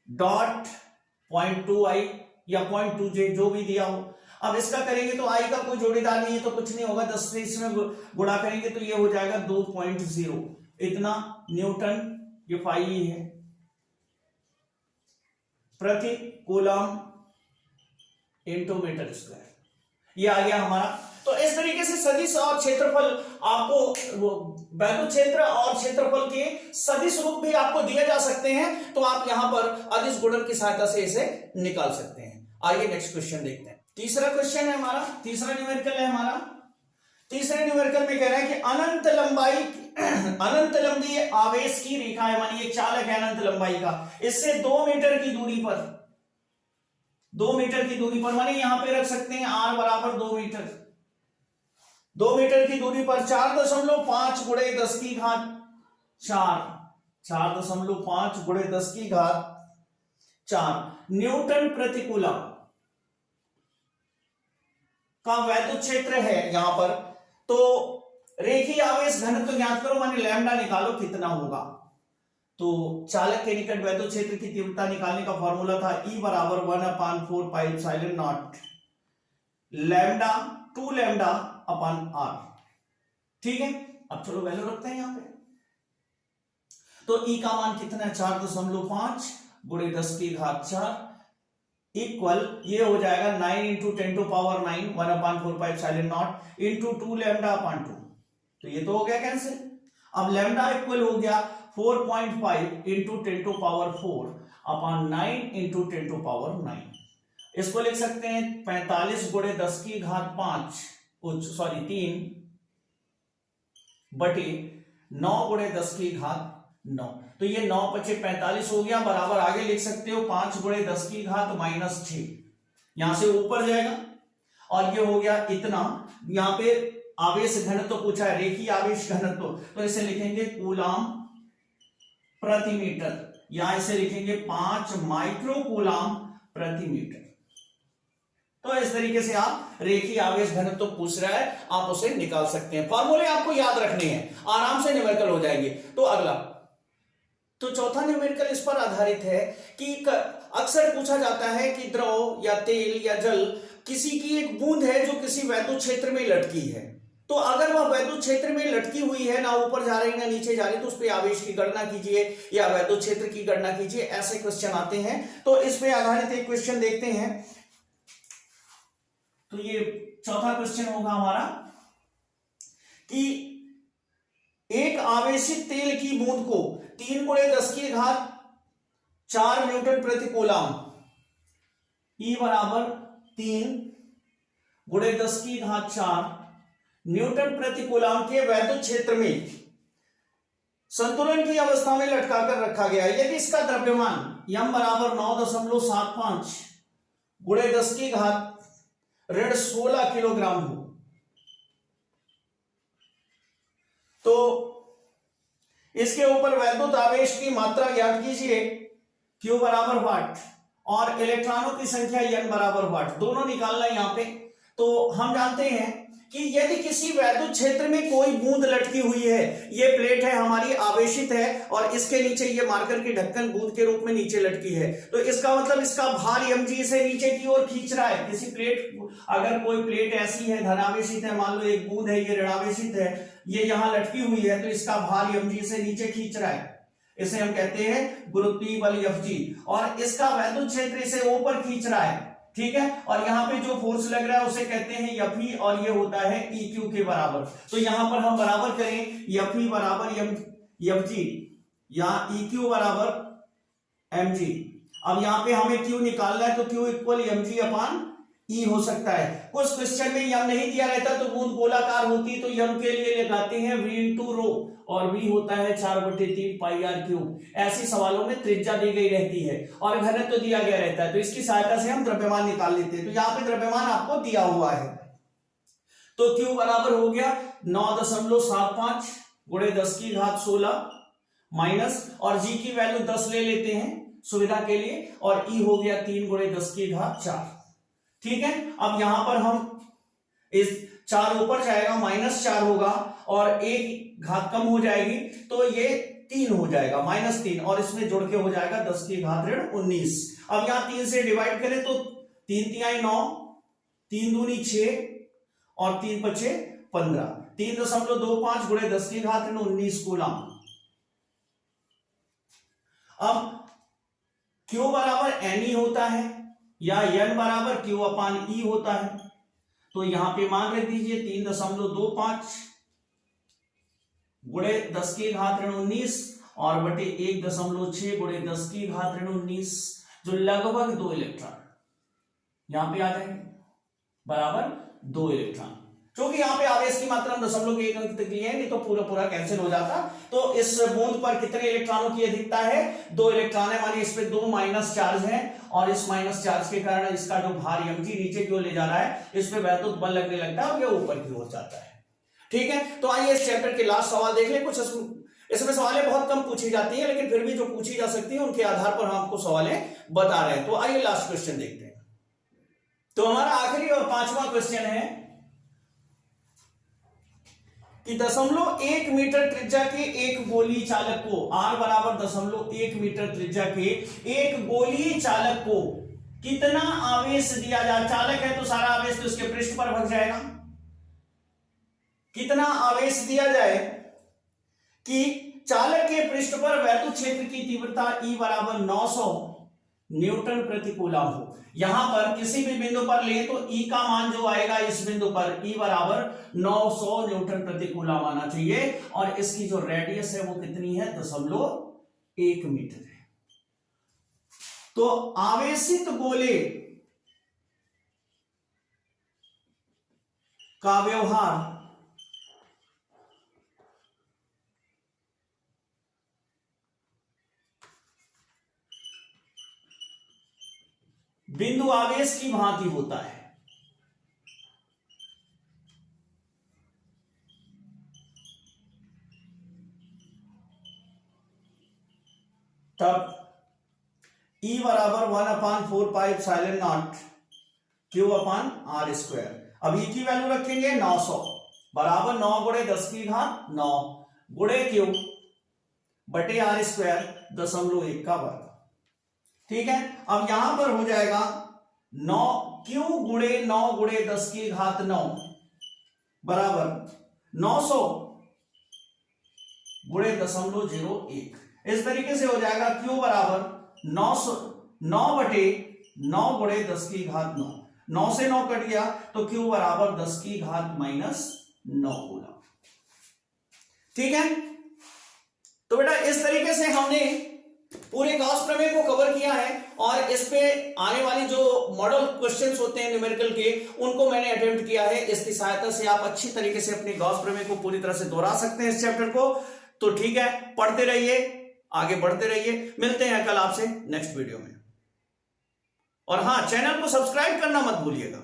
dot 0.2i या 0.2j जो भी दिया हो। अब इसका करेंगे तो i का कोई जोड़ीदार नहीं है तो कुछ नहीं होगा, 10 से इसमें गुणा करेंगे तो ये हो जाएगा 2.0, इतना न्यूटन, ये फाई है प्रति कूलम इनटू मीटर स्क्वायर। ये आ गया हमारा। तो इस तरीके से सदिश और क्षेत्रफल आपको वैद्युत क्षेत्र और क्षेत्रफल के सदिश रूप भी आपको दिए जा सकते हैं, तो आप यहां पर अदिश गुणन की सहायता से इसे निकाल सकते हैं। आइए नेक्स्ट क्वेश्चन देखते हैं। तीसरा क्वेश्चन है हमारा, तीसरा न्यूमेरिकल है हमारा। तीसरे न्यूमेरिकल में कह रहा है कि अनंत लंबी आवेश की रेखा है, मानिए एक चालक है अनंत लंबाई का, इससे 2 मीटर की दूरी पर, 2 मीटर की दूरी पर, मानिए यहां पे रख सकते हैं r बराबर 2 मीटर, 2 मीटर की दूरी पर 4.5 गुणे 10 की घात 4, 4.5 गुणे 10 की घात 4 न्यूटन प्रति कूलम का वैद्युत क्षेत्र है यहां पर। तो रेखीय आवेश घनत्व ज्ञात करो, माने लैम्डा निकालो कितना होगा। तो चालक के निकट वैद्युत क्षेत्र की तीव्रता निकालने का फॉर्मूला था E बराबर 1/4 pi epsilon not lambda 2 lambda upon r। ठीक है, अब चलो वैल्यू रखते हैं यहां पे। तो E का मान कितना है, 4.5 गुणे 10 की घात 4 इक्वल ये हो जाएगा 9 into 10 to power 9 1/4 pi epsilon naught into 2 lambda upon 2। तो ये तो हो गया कैंसिल। अब लैम्डा इक्वल हो गया 4.5 into 10 to power 4 upon 9 into 10 to power 9। इसको लिख सकते हैं 45 गुणे 10 की घात 5 3 बटे 9 गुणे 10 की घात 9। तो ये 9 × 5 45 हो गया, बराबर आगे लिख सकते हो 5 गुणे 10 की घात -6, यहां से ऊपर जाएगा और ये हो गया इतना। यहां पे आवेश घनत्व तो पूछा है, रेखीय आवेश घनत्व, तो इसे लिखेंगे कूलाम प्रति मीटर, यहां इसे लिखेंगे 5 माइक्रो कूलाम प्रति मीटर। तो इस तरीके से आप रेखीय आवेश घनत्व तो पूछ रहा है, आप उसे निकाल सकते हैं। फॉर्मूले आपको याद रखने हैं, आराम से न्यूमेरिकल हो जाएंगे। तो अगला, तो चौथा न्यूमेरिकल इस पर आधारित है कि अक्सर पूछा जाता है कि द्रव या तेल या जल किसी की एक बूंद है जो किसी वैद्युत क्षेत्र में लटकी है, तो अगर वह वैद्युत क्षेत्र में लटकी हुई है, ना ऊपर जा रही ना नीचे जा रही, तो उस पर आवेश की गणना कीजिए या वैद्युत क्षेत्र की गणना कीजिए, ऐसे क्वेश्चन आते हैं। तो इस पे आधारित एक क्वेश्चन देखते हैं। तो ये चौथा क्वेश्चन होगा हमारा कि एक आवेशित तेल की बूंद को 3 गुणे 10 की घात 4 न्यूटन प्रति कूलम E बराबर 3 गुणे 10 की घात 4 न्यूटन प्रति कूलम के वैद्युत क्षेत्र में संतुलन की अवस्था में लटकाकर रखा गया। यदि इसका द्रव्यमान m बराबर 9.75 गुणे 10 की घात ऋण 16 किलोग्राम हो, तो इसके ऊपर वैद्युत आवेश की मात्रा ज्ञात कीजिए, Q बराबर वाट और इलेक्ट्रॉनों की संख्या N बराबर वाट, दोनों निकालना है यहां पे। तो हम जानते हैं कि यदि किसी वैद्युत क्षेत्र में कोई बूंद लटकी हुई है, ये प्लेट है हमारी आवेशित है और इसके नीचे ये मार्कर की ढक्कन बूंद के रूप में नीचे लटकी है, तो इसका मतलब इसका भार mg से नीचे की ओर खींच रहा है। किसी प्लेट, अगर कोई प्लेट ऐसी है धनावेशित है, मान लो एक बूंद है ये ऋणावेशित है, ये यहां लटकी हुई है, तो इसका भार mg से नीचे खींच रहा है, इसे हम कहते हैं गुरुत्वीय बल Fg, और इसका वैद्युत क्षेत्र इसे ऊपर खींच रहा है। ठीक है, और यहां पे जो फोर्स लग रहा है उसे कहते हैं Fe और ये होता है EQ के बराबर। तो यहां पर हम बराबर करें Fe बराबर Fg या EQ बराबर mg। अब यहां पे हमें Q निकालना है, तो Q equal mg upon E हो सकता है। कुछ क्वेश्चन में यम नहीं दिया रहता तो बूंद गोलाकार होती, तो यम के लिए लगाते हैं V इंटू रो और V होता है 4/3 पाई r क्यूब। ऐसे सवालों में त्रिज्या दी गई रहती है और घनत्व तो दिया गया रहता है, तो इसकी सहायता से हम द्रव्यमान निकाल लेते हैं। तो यहाँ पे द्रव्यमान आपको दिया हुआ है, तो Q बराबर हो गया 9.75 गुणे 10 की घात 16 माइनस, और G की वैल्यू 10 ले लेते हैं सुविधा के लिए, और E हो गया 3 गुणे 10 की घात 4। ठीक है, अब यहां पर हम इस 4 ऊपर जाएगा -4 होगा और एक घात कम हो जाएगी, तो ये 3 हो जाएगा -3, और इसमें जुड़ के हो जाएगा 10 की घात ऋण 19। अब यहां 3 से डिवाइड करें तो 3 तिहाई 9, 3 दूनी 6 और 3 पचे 15, 3.25 गुणे 10 की घात ऋण 19 कूलम। अब Q बराबर Ne होता है या N बराबर Q अपॉन E होता है, तो यहां पे मान रख दीजिए 3.25 गुणे 10 की घात ऋण 19 और बटे 1.6 गुणे 10 की घात ऋण 19, जो लगभग 2 इलेक्ट्रॉन यहां पे आ जाएंगे बराबर 2 इलेक्ट्रॉन। क्योंकि यहाँ पे आवेश की मात्रा हम 0.1 अंक तक लिए हैं, नहीं तो पूरा पूरा कैंसिल हो जाता। तो इस बूंद पर कितने इलेक्ट्रॉनों की अधिकता है? 2 इलेक्ट्रॉन है, मानिए इस पे 2 माइनस चार्ज है और इस माइनस चार्ज के कारण इसका जो भार mg नीचे की ओर ले जा रहा है, इस पे वैद्युत बल लगने लगता है और ये ऊपर की ओर जाता है। ठीक है, तो आइए इस चैप्टर के लास्ट सवाल देख ले। कुछ इसमें सवालें बहुत कम पूछी जाती है, लेकिन फिर भी जो पूछी जा सकती है उनके आधार पर हम आपको सवालें बता रहे हैं। तो आइए लास्ट क्वेश्चन देखते हैं। तो हमारा आखिरी और 5वां क्वेश्चन है कि 0.1 मीटर त्रिज्या के एक गोलीय चालक को, r बराबर 0.1 मीटर त्रिज्या के एक गोलीय चालक को कितना आवेश दिया जाए? चालक है तो सारा आवेश तो उसके पृष्ठ पर भग जाएगा। कितना आवेश दिया जाए कि चालक के पृष्ठ पर वैद्युत क्षेत्र की तीव्रता E बराबर 900 न्यूटन प्रति कूलम हो। यहां पर किसी भी बिंदु पर ले तो E का मान जो आएगा इस बिंदु पर E बराबर 900 न्यूटन प्रति कूलम आना चाहिए और इसकी जो रेडियस है वो कितनी है? 0.1 मीटर है। तो आवेशित गोले का व्यवहार बिंदु आवेश की भांति होता है। तब E बराबर 1/4πε0 Q/r²। अब E की वैल्यू रखेंगे 900 बराबर 9 गुणे 10 की घात 9 गुणे Q बटे r², 0.1 का वर्ग। ठीक है, अब यहां पर हो जाएगा 9 Q गुणे 9 गुणे 10 की घात 9 बराबर 900 गुणे 0.01। इस तरीके से हो जाएगा Q बराबर 9 बटे 9 गुणे 10 की घात 9, 9 से 9 कट गया तो Q बराबर 10 की घात -9 कूलम। ठीक है, तो बेटा इस तरीके से हमने पूरे गॉस प्रमेय को कवर किया है और इस पे आने वाली जो मॉडल क्वेश्चंस होते हैं न्यूमेरिकल के, उनको मैंने अटेम्प्ट किया है। इसकी सहायता से आप अच्छी तरीके से अपने गॉस प्रमेय को पूरी तरह से दोहरा सकते हैं इस चैप्टर को। तो ठीक है, पढ़ते रहिए, आगे बढ़ते रहिए। मिलते हैं कल आपसे नेक्स्ट वीडियो में। और हाँ, चैनल को सब्सक्राइब करना मत भूलिएगा।